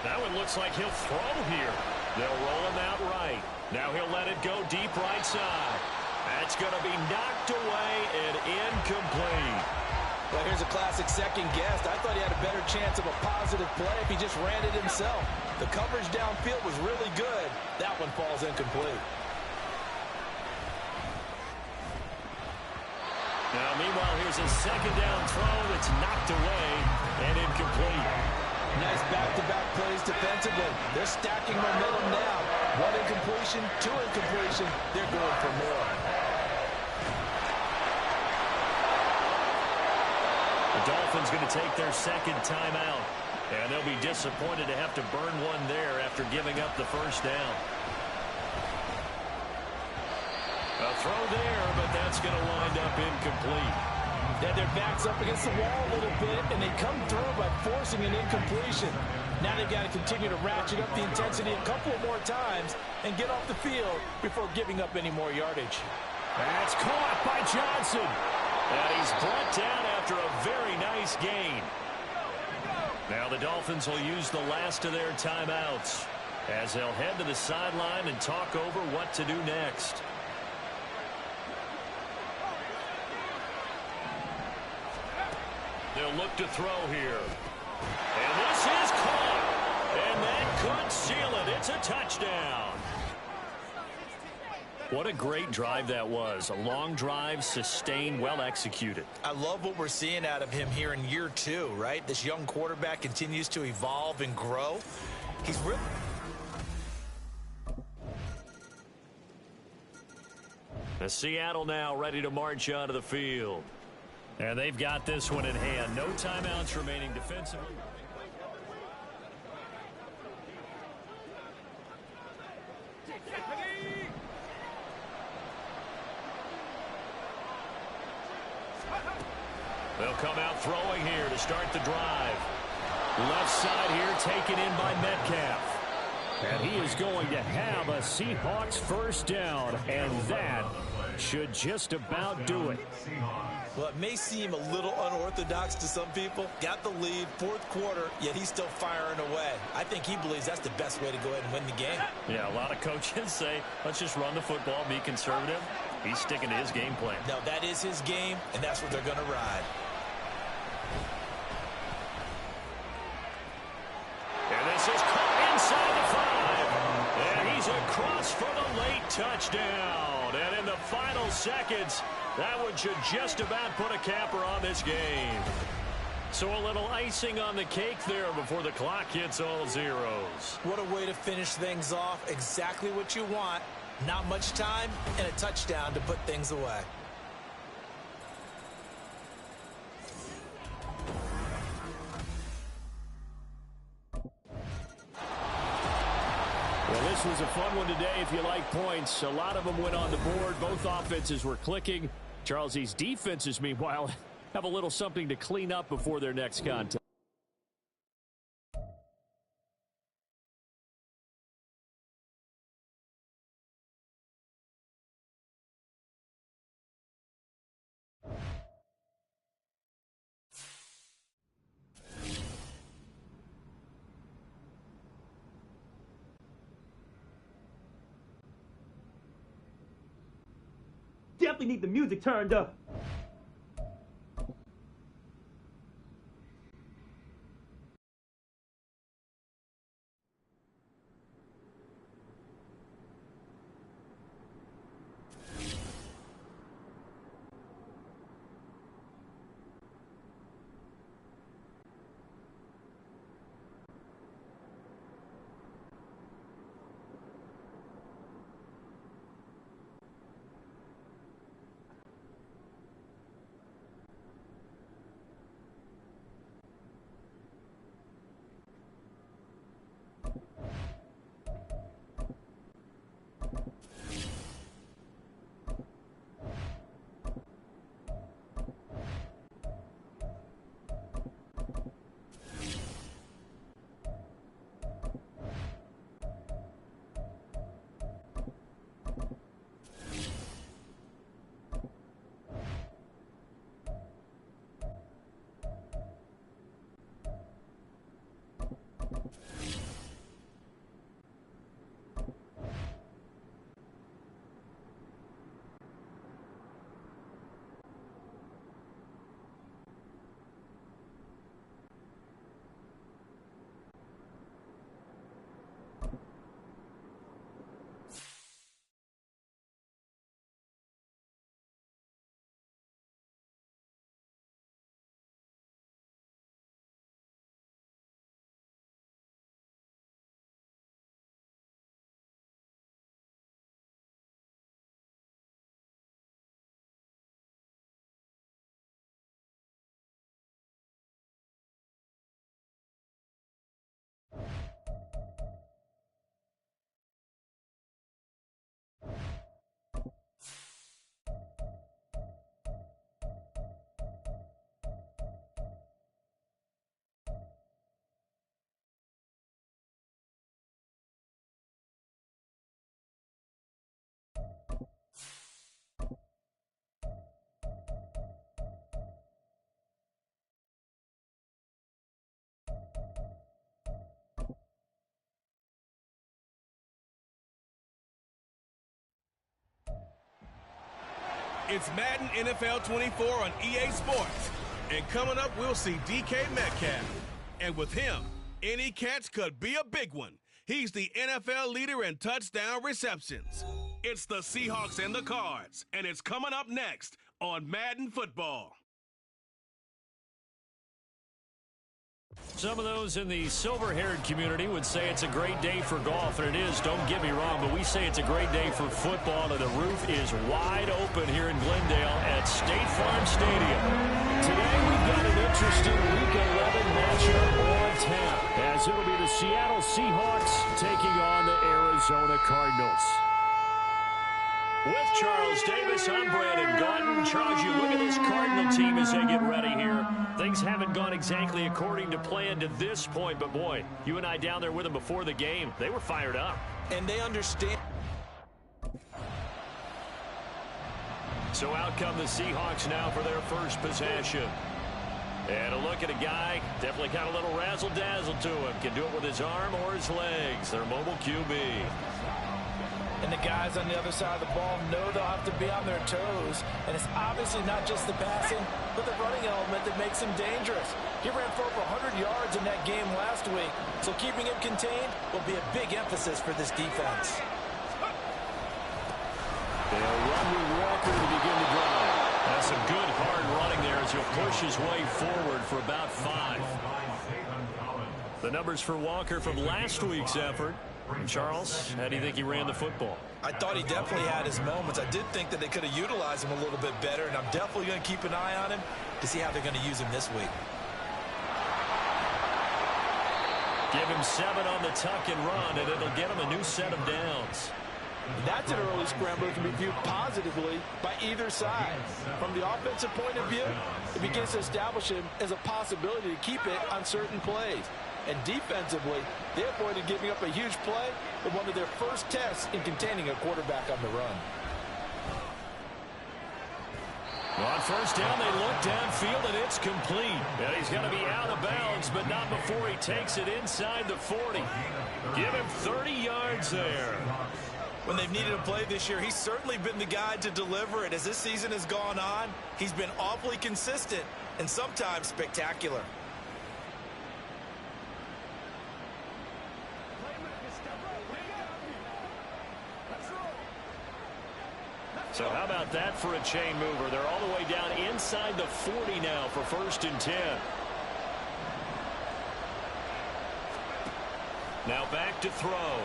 That one looks like he'll throw here. They'll roll him out right. Now he'll let it go deep right side. That's going to be knocked away and incomplete. Well, here's a classic second guess. I thought he had a better chance of a positive play if he just ran it himself. The coverage downfield was really good. That one falls incomplete. Now, meanwhile, here's a 2nd down throw that's knocked away and incomplete. Nice back-to-back plays defensively. They're stacking momentum now. 1 incompletion, 2 incompletion. They're going for more. The Dolphins going to take their 2nd timeout, and they'll be disappointed to have to burn one there after giving up the 1st down. A throw there, but that's going to wind up incomplete. They had their backs up against the wall a little bit, and they come through by forcing an incompletion. Now they've got to continue to ratchet up the intensity a couple of more times and get off the field before giving up any more yardage. That's caught by Johnson. And he's brought down after a very nice gain. Now the Dolphins will use the last of their timeouts as they'll head to the sideline and talk over what to do next. They'll look to throw here. And this is caught. And that could seal it. It's a touchdown. What a great drive that was. A long drive, sustained, well executed. I love what we're seeing out of him here in year 2, right? This young quarterback continues to evolve and grow. He's really... Seattle now ready to march onto the field. And they've got this one in hand. No timeouts remaining defensively. They'll come out throwing here to start the drive. Left side here taken in by Metcalf. And he is going to have a Seahawks first down, and that should just about do it. Well, it may seem a little unorthodox to some people. Got the lead, fourth quarter, yet he's still firing away. I think he believes that's the best way to go ahead and win the game. Yeah, a lot of coaches say, let's just run the football, be conservative. He's sticking to his game plan. No, that is his game, and that's what they're going to ride. And this is caught inside the 5. And he's across for the late touchdown. And in the final seconds, that one should just about put a capper on this game. So a little icing on the cake there before the clock hits all zeros. What a way to finish things off. Exactly what you want. Not much time and a touchdown to put things away. Well, this was a fun one today if you like points. A lot of them went on the board. Both offenses were clicking. Charles, these defenses, meanwhile, have a little something to clean up before their next contest. Definitely need the music turned up. It's Madden NFL 24 on EA Sports. And coming up, we'll see DK Metcalf. And with him, any catch could be a big one. He's the NFL leader in touchdown receptions. It's the Seahawks and the Cards, and it's coming up next on Madden Football. Some of those in the silver-haired community would say it's a great day for golf, and it is, don't get me wrong, but we say it's a great day for football, and the roof is wide open here in Glendale at State Farm Stadium. Today we've got an interesting Week 11 matchup on tap, as it'll be the Seattle Seahawks taking on the Arizona Cardinals. With Charles Davis, I'm Brandon Gaudin. Charles, you look at this Cardinal team as they get ready here. Things haven't gone exactly according to plan to this point, but boy, you and I down there with them before the game, they were fired up. And they understand. So out come the Seahawks now for their first possession. And a look at a guy, definitely got a little razzle-dazzle to him. Can do it with his arm or his legs. Their mobile QB. And the guys on the other side of the ball know they'll have to be on their toes. And it's obviously not just the passing, but the running element that makes him dangerous. He ran for over 100 yards in that game last week. So keeping him contained will be a big emphasis for this defense. They'll run with Walker to begin the drive. That's some good hard running there as he'll push his way forward for about 5. The numbers for Walker from last week's effort. Charles, how do you think he ran the football? I thought he definitely had his moments. I did think that they could have utilized him a little bit better, and I'm definitely going to keep an eye on him to see how they're going to use him this week. Give him 7 on the tuck and run, and it'll get him a new set of downs. That's an early scrambler that can be viewed positively by either side. From the offensive point of view, it begins to establish him as a possibility to keep it on certain plays. And defensively, they avoided giving up a huge play in one of their first tests in containing a quarterback on the run. On first down, they look downfield, and it's complete. And he's going to be out of bounds, but not before he takes it inside the 40. Give him 30 yards there. When they've needed a play this year, he's certainly been the guy to deliver it. As this season has gone on, he's been awfully consistent and sometimes spectacular. So how about that for a chain mover? They're all the way down inside the 40 now for 1st and 10. Now back to throw.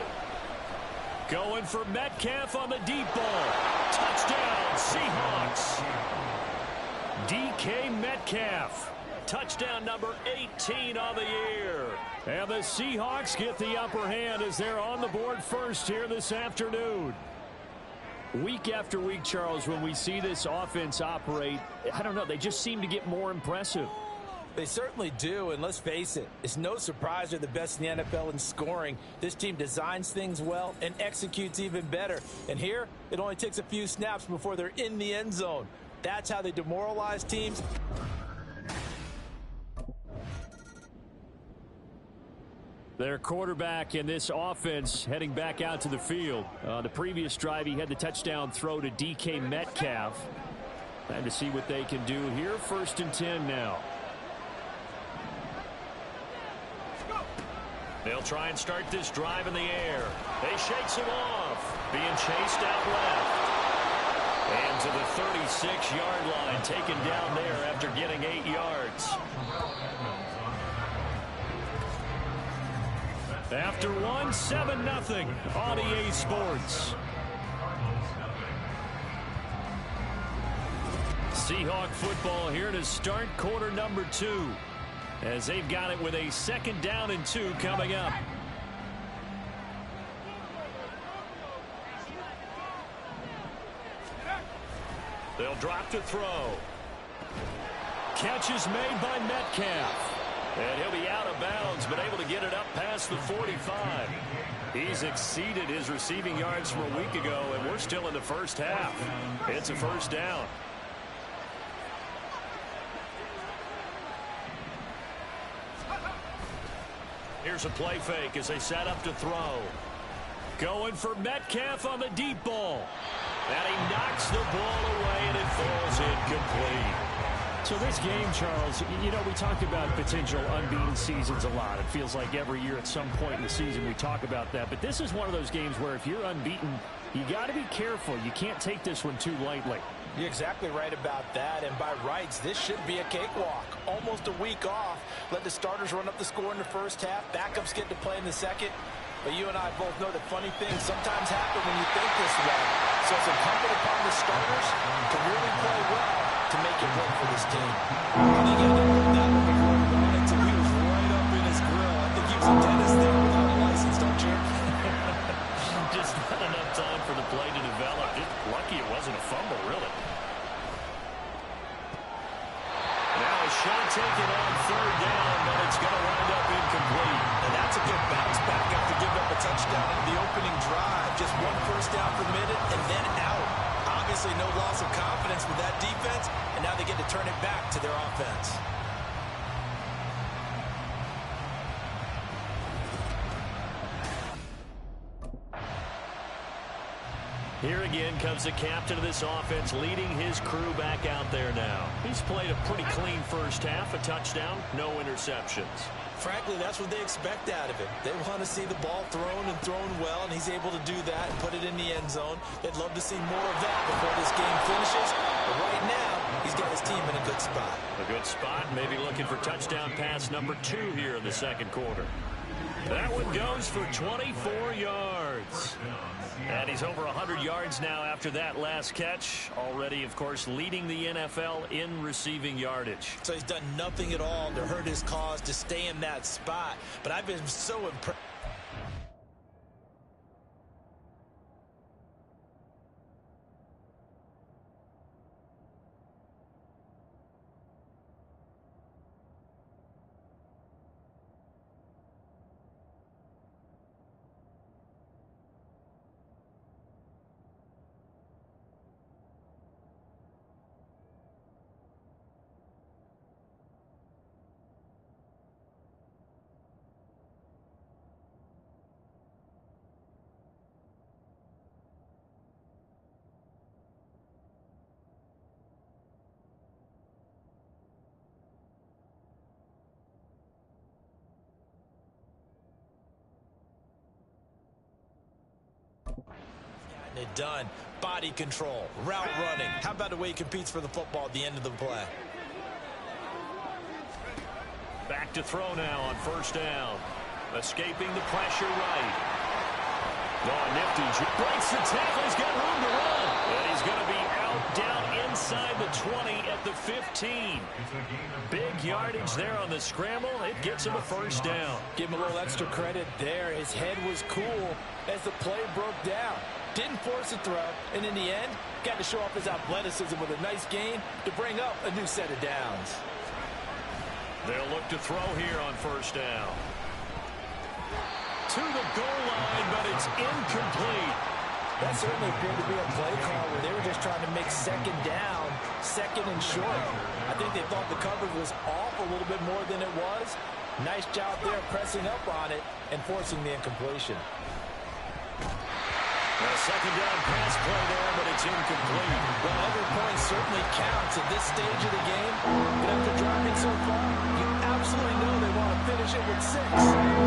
Going for Metcalf on the deep ball. Touchdown, Seahawks. DK Metcalf. Touchdown number 18 on the year. And the Seahawks get the upper hand as they're on the board first here this afternoon. Week after week, Charles, when we see this offense operate, I don't know, they just seem to get more impressive. They certainly do, and let's face it, it's no surprise they're the best in the NFL in scoring. This team designs things well and executes even better. And here, it only takes a few snaps before they're in the end zone. That's how they demoralize teams. Their quarterback in this offense heading back out to the field. The previous drive, he had the touchdown throw to DK Metcalf. Time to see what they can do here. 1st and 10 now. They'll try and start this drive in the air. They shakes him off. Being chased out left. And to the 36-yard line, taken down there after getting 8 yards. After 7-0 on EA Sports. Seahawk football here to start quarter number 2. As they've got it with a 2nd down and 2 coming up. They'll drop to throw. Catch is made by Metcalf. And he'll be out of bounds, but able to get it up past the 45. He's exceeded his receiving yards from a week ago, and we're still in the first half. It's a 1st down. Here's a play fake as they set up to throw. Going for Metcalf on the deep ball. And he knocks the ball away, and it incomplete. So this game, Charles, you know, we talked about potential unbeaten seasons a lot. It feels like every year at some point in the season we talk about that. But this is one of those games where if you're unbeaten, you got to be careful. You can't take this one too lightly. You're exactly right about that, and by rights, this should be a cakewalk. Almost a week off. Let the starters run up the score in the first half. Backups get to play in the second. But you and I both know that funny things sometimes happen when you think this way. So it's incumbent upon the starters to really play well to make it work for this team. I think I didn't that one before he ran it until he was right up in his grill. I think he was a dentist there without a license, don't you? Just not enough time for the play to develop. Just lucky it wasn't a fumble, really. Now a shot taken on third down, but it's going to wind up incomplete. And that's a good bounce back after giving up a touchdown in the opening drive. Just one first down permitted and then out. Obviously no loss of confidence with that defense, and now they get to turn it back to their offense. Here again comes the captain of this offense, leading his crew back out there now. He's played a pretty clean first half, a touchdown, no interceptions. Frankly, that's what they expect out of him. They want to see the ball thrown and thrown well, and he's able to do that and put it in the end zone. They'd love to see more of that before this game finishes. But right now, he's got his team in a good spot. A good spot, maybe looking for touchdown pass number 2 here in the second quarter. That one goes for 24 yards. And he's over 100 yards now after that last catch. Already, of course, leading the NFL in receiving yardage. So he's done nothing at all to hurt his cause to stay in that spot. But I've been so impressed. It done. Body control, route running. How about the way he competes for the football at the end of the play? Back to throw now on first down. Escaping the pressure right. Oh, nifty. Breaks the tackle. He's got room to run. And he's going to be out down inside the 20 at the 15. Big yardage there on the scramble. It gets him a first down. Give him a little extra credit there. His head was cool as the play broke down. Didn't force a throw, and in the end, got to show off his athleticism with a nice gain to bring up a new set of downs. They'll look to throw here on first down. To the goal line, but it's incomplete. That certainly appeared to be a play call where they were just trying to make second down, second and short. I think they thought the coverage was off a little bit more than it was. Nice job there pressing up on it and forcing the incompletion. A second down pass play there, but it's incomplete. Well, every point certainly counts at this stage of the game. But after driving so far, you absolutely know they want to finish it with 6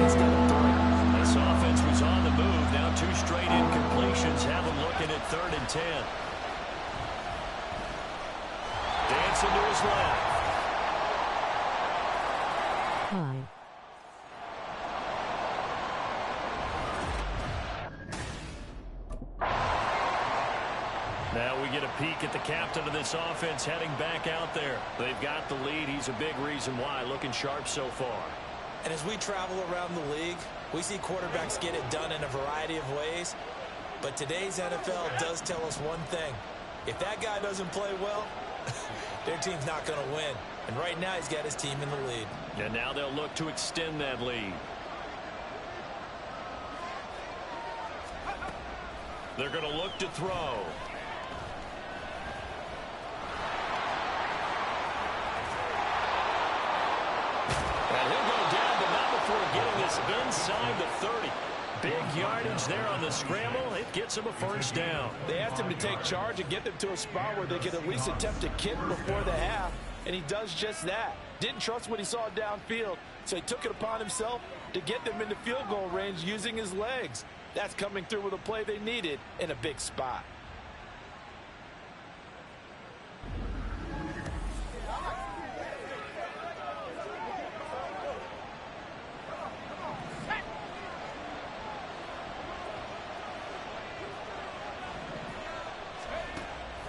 instead of 3. This offense was on the move. Now 2 straight incompletions have them looking at 3rd and 10. Dancing to his left. 5. Now we get a peek at the captain of this offense heading back out there. They've got the lead. He's a big reason why. Looking sharp so far. And as we travel around the league, we see quarterbacks get it done in a variety of ways. But today's NFL does tell us one thing. If that guy doesn't play well, their team's not going to win. And right now he's got his team in the lead. And now they'll look to extend that lead. They're going to look to throw. And he'll go down, but not before getting this inside the 30. Big yardage there on the scramble. It gets him a first down. They asked him to take charge and get them to a spot where they could at least attempt to kick before the half, and he does just that. Didn't trust what he saw downfield, so he took it upon himself to get them into field goal range using his legs. That's coming through with a play they needed in a big spot.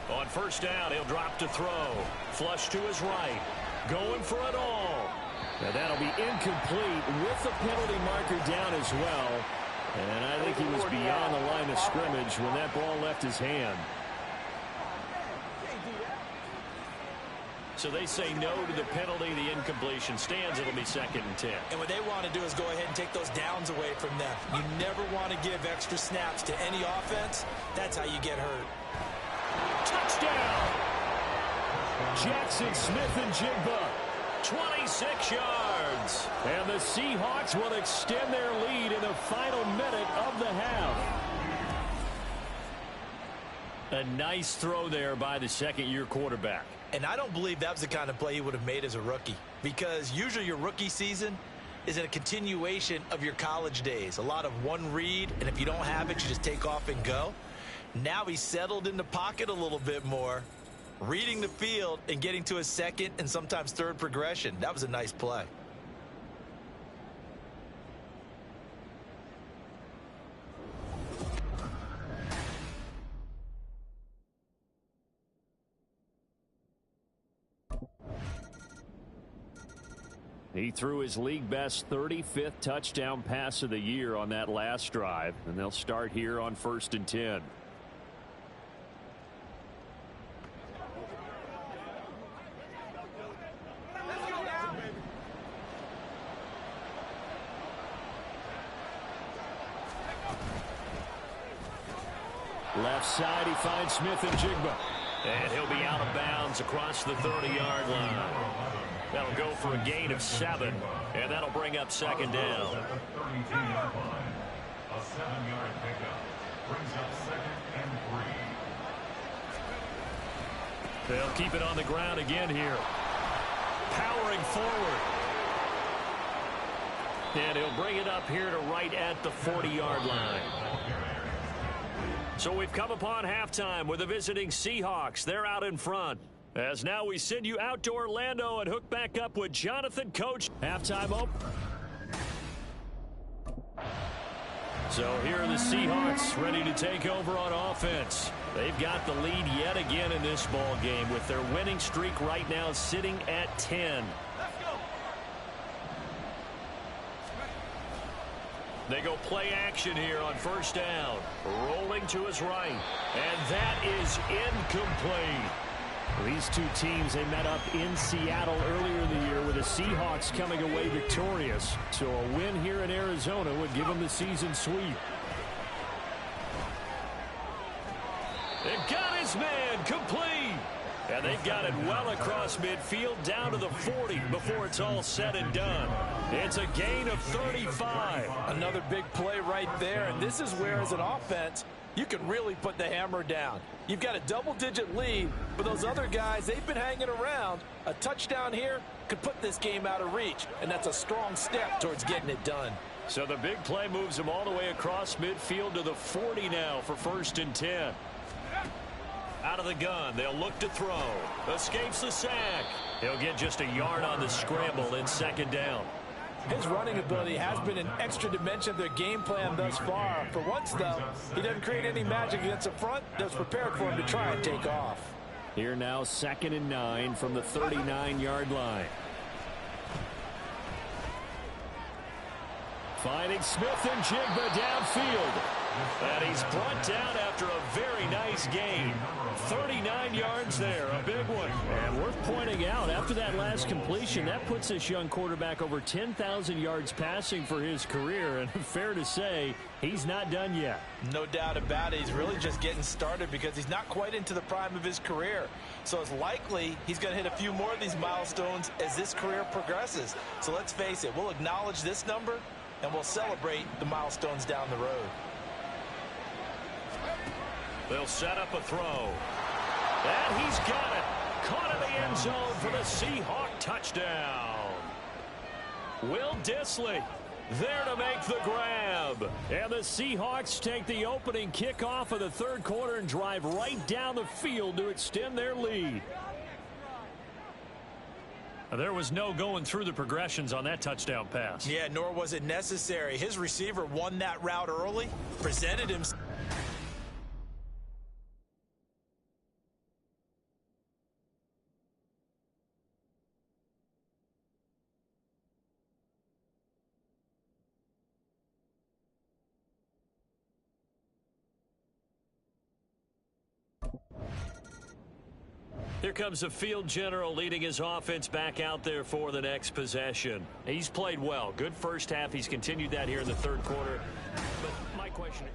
On first down, he'll drop to throw. Flush to his right. Going for it all. Now that'll be incomplete with the penalty marker down as well. And I think he was beyond the line of scrimmage when that ball left his hand. So they say no to the penalty. The incompletion stands. It'll be 2nd and 10. And what they want to do is go ahead and take those downs away from them. You never want to give extra snaps to any offense. That's how you get hurt. Touchdown! Jackson Smith-Njigba. 26 yards. And the Seahawks will extend their lead in the final minute of the half. A nice throw there by the second-year quarterback. And I don't believe that was the kind of play he would have made as a rookie, because usually your rookie season is a continuation of your college days. A lot of one read, and if you don't have it, you just take off and go. Now he's settled in the pocket a little bit more, reading the field and getting to his second and sometimes third progression. That was a nice play. He threw his league-best 35th touchdown pass of the year on that last drive, and they'll start here on 1st and 10. Left side, he finds Smith-Njigba. And he'll be out of bounds across the 30-yard line. That'll go for a gain of 7, and that'll bring up 2nd down. At the 32-yard line, a 7-yard pickup brings up 2nd and 3. They'll keep it on the ground again here. Powering forward. And he'll bring it up here to right at the 40-yard line. So we've come upon halftime with the visiting Seahawks. They're out in front. As now we send you out to Orlando and hook back up with Jonathan Coach. Halftime open. So here are the Seahawks ready to take over on offense. They've got the lead yet again in this ball game with their winning streak right now sitting at 10. They go play action here on first down. Rolling to his right. And that is incomplete. These two teams, they met up in Seattle earlier in the year with the Seahawks coming away victorious. So a win here in Arizona would give them the season sweep. They've got his man complete. And they've got it well across midfield down to the 40 before it's all said and done. It's a gain of 35. Another big play right there, and this is where, as an offense, you can really put the hammer down. You've got a double-digit lead, but those other guys, they've been hanging around. A touchdown here could put this game out of reach, and that's a strong step towards getting it done. So the big play moves them all the way across midfield to the 40 now for 1st and 10. Out of the gun, they'll look to throw. Escapes the sack. He'll get just a yard on the scramble in 2nd down. His running ability has been an extra dimension of their game plan thus far. For once, though, he doesn't create any magic against the front that's prepared for him to try and take off. Here now 2nd and 9 from the 39-yard line. Finding Smith-Njigba downfield. And he's brought down after a very nice gain. 39 yards there, a big one. And worth pointing out, after that last completion, that puts this young quarterback over 10,000 yards passing for his career. And fair to say, he's not done yet. No doubt about it. He's really just getting started because he's not quite into the prime of his career. So it's likely he's going to hit a few more of these milestones as this career progresses. So let's face it, we'll acknowledge this number, and we'll celebrate the milestones down the road. They'll set up a throw. And he's got it. Caught in the end zone for the Seahawk touchdown. Will Dissly there to make the grab. And the Seahawks take the opening kickoff of the third quarter and drive right down the field to extend their lead. There was no going through the progressions on that touchdown pass. Yeah, nor was it necessary. His receiver won that route early, presented himself. Here comes the field general leading his offense back out there for the next possession. He's played well. Good first half. He's continued that here in the third quarter. But my question...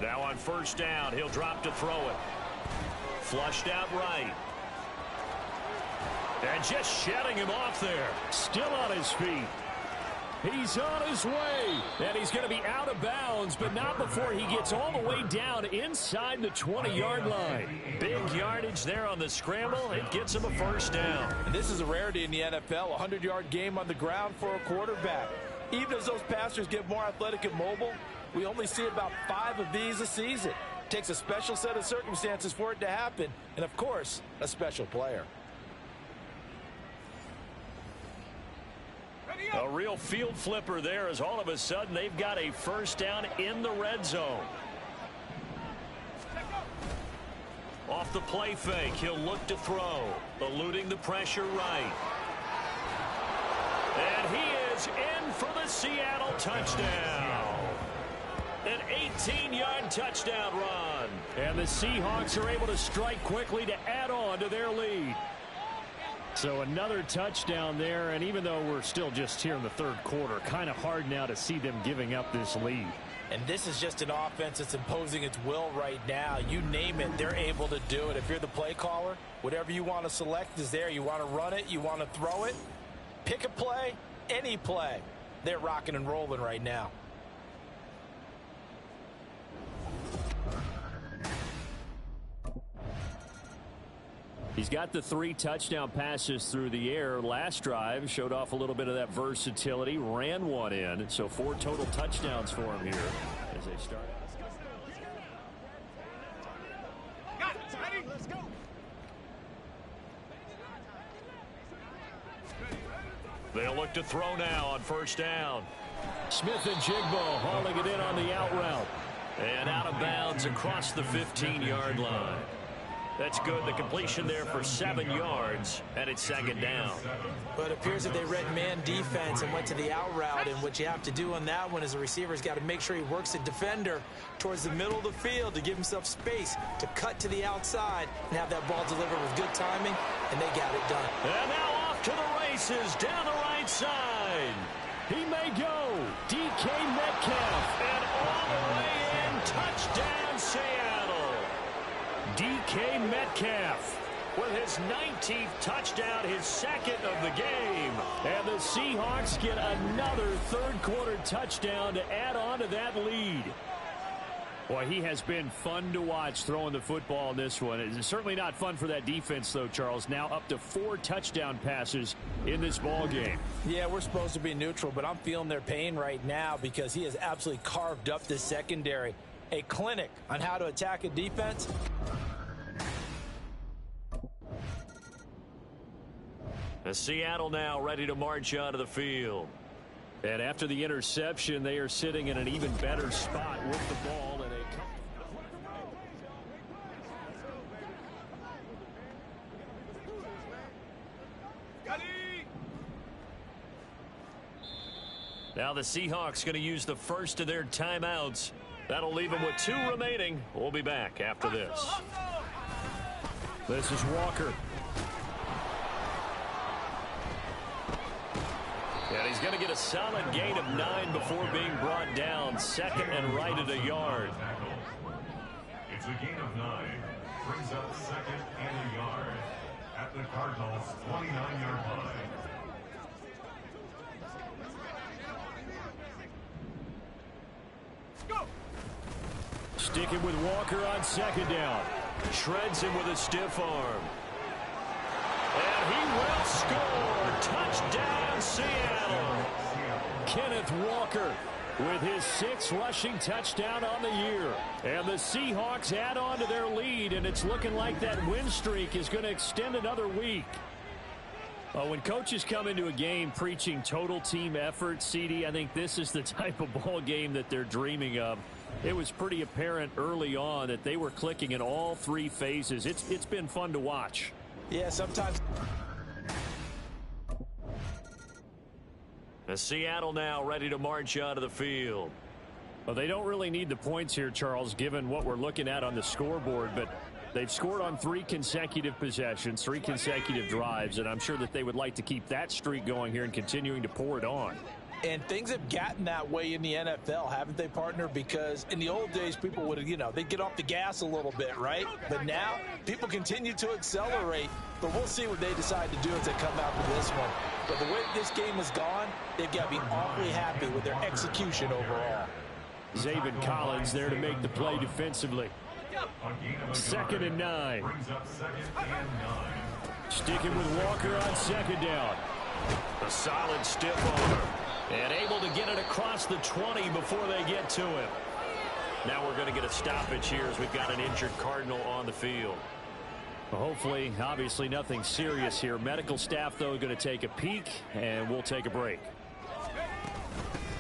Now on first down, he'll drop to throw it. Flushed out right. And just shedding him off there. Still on his feet. He's on his way, and he's going to be out of bounds, but not before he gets all the way down inside the 20-yard line. Big yardage there on the scramble. It gets him a first down. And this is a rarity in the NFL, a 100-yard game on the ground for a quarterback. Even as those passers get more athletic and mobile, we only see about 5 of these a season. It takes a special set of circumstances for it to happen, and, of course, a special player. A real field flipper there as all of a sudden they've got a first down in the red zone. Off the play fake, he'll look to throw, eluding the pressure right. And he is in for the Seattle touchdown. An 18-yard touchdown run. And the Seahawks are able to strike quickly to add on to their lead. So another touchdown there, and even though we're still just here in the third quarter, kind of hard now to see them giving up this lead. And this is just an offense that's imposing its will right now. You name it, they're able to do it. If you're the play caller, whatever you want to select is there. You want to run it, you want to throw it, pick a play, any play. They're rocking and rolling right now. He's got the 3 touchdown passes through the air. Last drive showed off a little bit of that versatility, ran one in. So 4 total touchdowns for him here as they start. Got it. Ready? Let's go. They'll look to throw now on first down. Smith and Jigbo hauling it in on the out route. And out of bounds across the 15-yard line. That's good. The completion there for 7 yards, and it's second down. But it appears that they read man defense and went to the out route, and what you have to do on that one is the receiver's got to make sure he works the defender towards the middle of the field to give himself space to cut to the outside and have that ball delivered with good timing, and they got it done. And now off to the races down the right side. He may go. DK Metcalf. And all the way in, touchdown Seattle. DK Metcalf with his 19th touchdown, his second of the game. And the Seahawks get another third quarter touchdown to add on to that lead. Boy, he has been fun to watch throwing the football in this one. It's certainly not fun for that defense, though, Charles. Now up to 4 touchdown passes in this ball game. Yeah, we're supposed to be neutral, but I'm feeling their pain right now because he has absolutely carved up this secondary. A clinic on how to attack a defense. Seattle now ready to march onto the field. And after the interception, they are sitting in an even better spot with the ball. And now the Seahawks going to use the first of their timeouts. That'll leave them with 2 remaining. We'll be back after this. This is Walker. And he's going to get a solid gain of 9 before being brought down. Second and right at a yard. It's a gain of 9. Brings up second and a yard at the Cardinals' 29-yard line. Sticking with Walker on second down. Shreds him with a stiff arm. And he will score. Touchdown, Seattle. Kenneth Walker with his 6th rushing touchdown on the year. And the Seahawks add on to their lead, and it's looking like that win streak is going to extend another week. When coaches come into a game preaching total team effort, CD, I think this is the type of ball game that they're dreaming of. It was pretty apparent early on that they were clicking in all 3 phases. It's been fun to watch. Yeah, sometimes. The Seattle now ready to march out of the field. Well, they don't really need the points here, Charles, given what we're looking at on the scoreboard, but they've scored on 3 consecutive possessions, 3 consecutive drives, and I'm sure that they would like to keep that streak going here and continuing to pour it on. And things have gotten that way in the NFL, haven't they, partner? Because in the old days, people would, they'd get off the gas a little bit, right? But now, people continue to accelerate. But we'll see what they decide to do as they come out to this one. But the way this game has gone, they've got to be awfully happy with their execution overall. Zaven Collins there to make the play defensively. 2nd and 9. Sticking with Walker on second down. A solid stiff arm. And able to get it across the 20 before they get to him. Now we're going to get a stoppage here as we've got an injured Cardinal on the field. Well, hopefully, obviously nothing serious here. Medical staff, though, going to take a peek, and we'll take a break.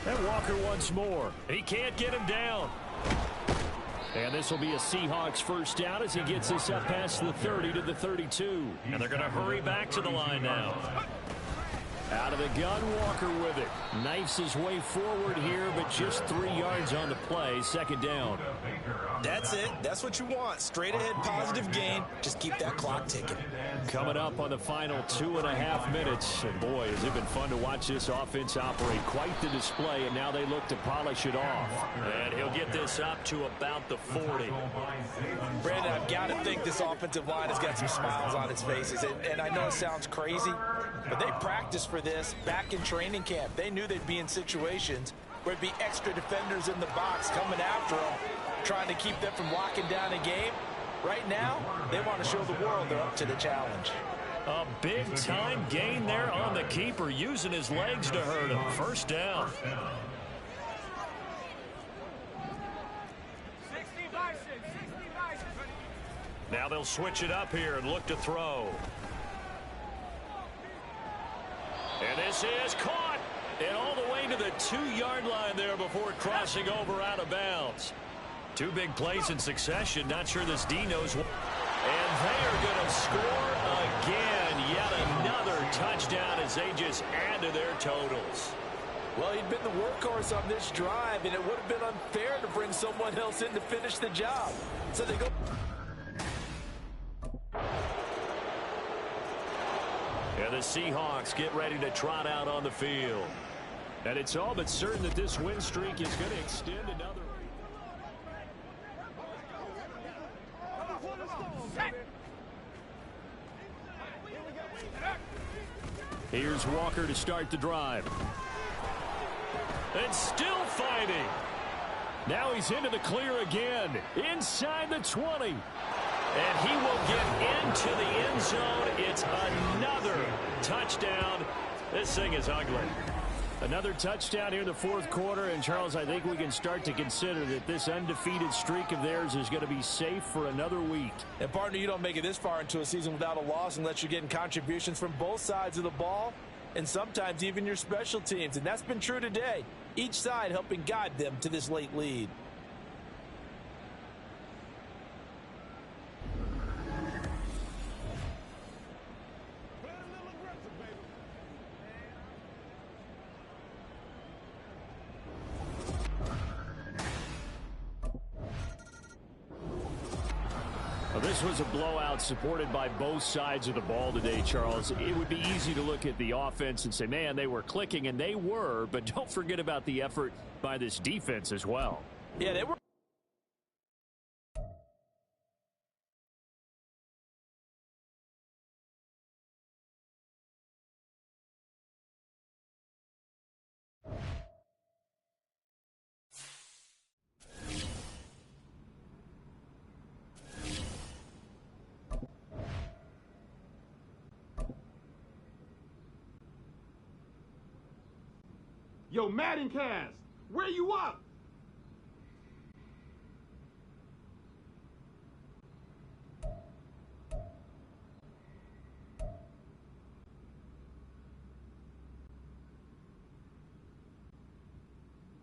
And Walker once more. He can't get him down. And this will be a Seahawks first down as he gets this up past the 30 to the 32. And they're going to hurry back to the line now. Out of the gun, Walker with it. Knifes his way forward here, but just 3 yards on the play. 2nd down. That's it. That's what you want. Straight ahead positive gain. Just keep that clock ticking. Coming up on the final 2.5 minutes. And boy, has it been fun to watch this offense operate. Quite the display, and now they look to polish it off. And he'll get this up to about the 40. Brandon, I've got to think this offensive line has got some smiles on its faces. And I know it sounds crazy, but they practiced for this back in training camp. They knew they'd be in situations where it'd be extra defenders in the box coming after them, trying to keep them from locking down a game. Right now, they want to show the world they're up to the challenge. A big-time gain there on the keeper, using his legs to hurt him. First down. Now they'll switch it up here and look to throw. And this is caught. And all the way to the 2-yard line there before crossing over out of bounds. 2 big plays in succession. Not sure this D knows what. And they are going to score again. Yet another touchdown as they just add to their totals. Well, he'd been the workhorse on this drive, and it would have been unfair to bring someone else in to finish the job. So they go. And the Seahawks get ready to trot out on the field. And it's all but certain that this win streak is going to extend another. Here's Walker to start the drive. And still fighting. Now he's into the clear again. Inside the 20. And he will get into the end zone. It's another touchdown. This thing is ugly. Another touchdown here in the 4th quarter. And, Charles, I think we can start to consider that this undefeated streak of theirs is going to be safe for another week. And, partner, you don't make it this far into a season without a loss unless you're getting contributions from both sides of the ball and sometimes even your special teams. And that's been true today. Each side helping guide them to this late lead. Well, this was a blowout supported by both sides of the ball today, Charles. It would be easy to look at the offense and say, man, they were clicking, and they were, but don't forget about the effort by this defense as well. Yeah, they were. Yo, Madden cast, where you up?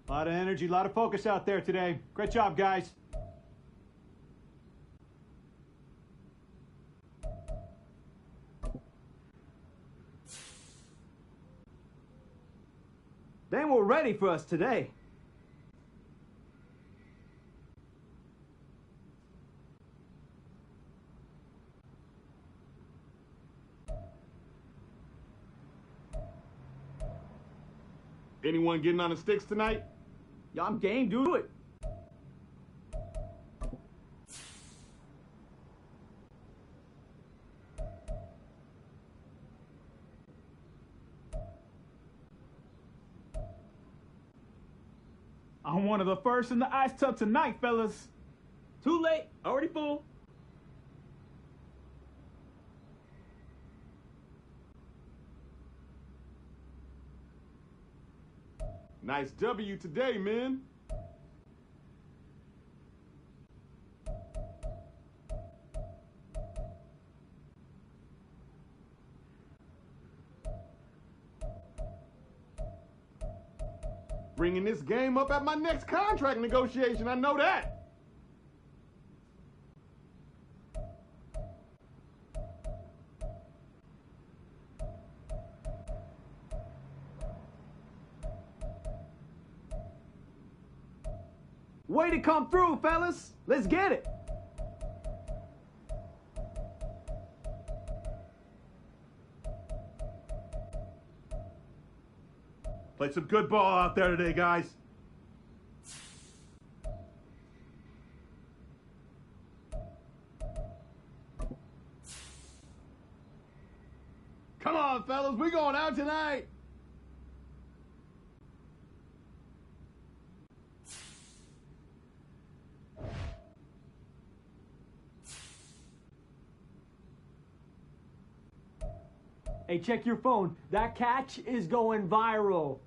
A lot of energy, a lot of focus out there today. Great job, guys. They were ready for us today. Anyone getting on the sticks tonight? Yo, I'm game, do it. I'm one of the first in the ice tub tonight, fellas. Too late, already full. Nice W today, man. Bringing this game up at my next contract negotiation, I know that. Way to come through, fellas. Let's get it. Played some good ball out there today, guys. Come on, fellas, we going out tonight. Hey, check your phone. That catch is going viral.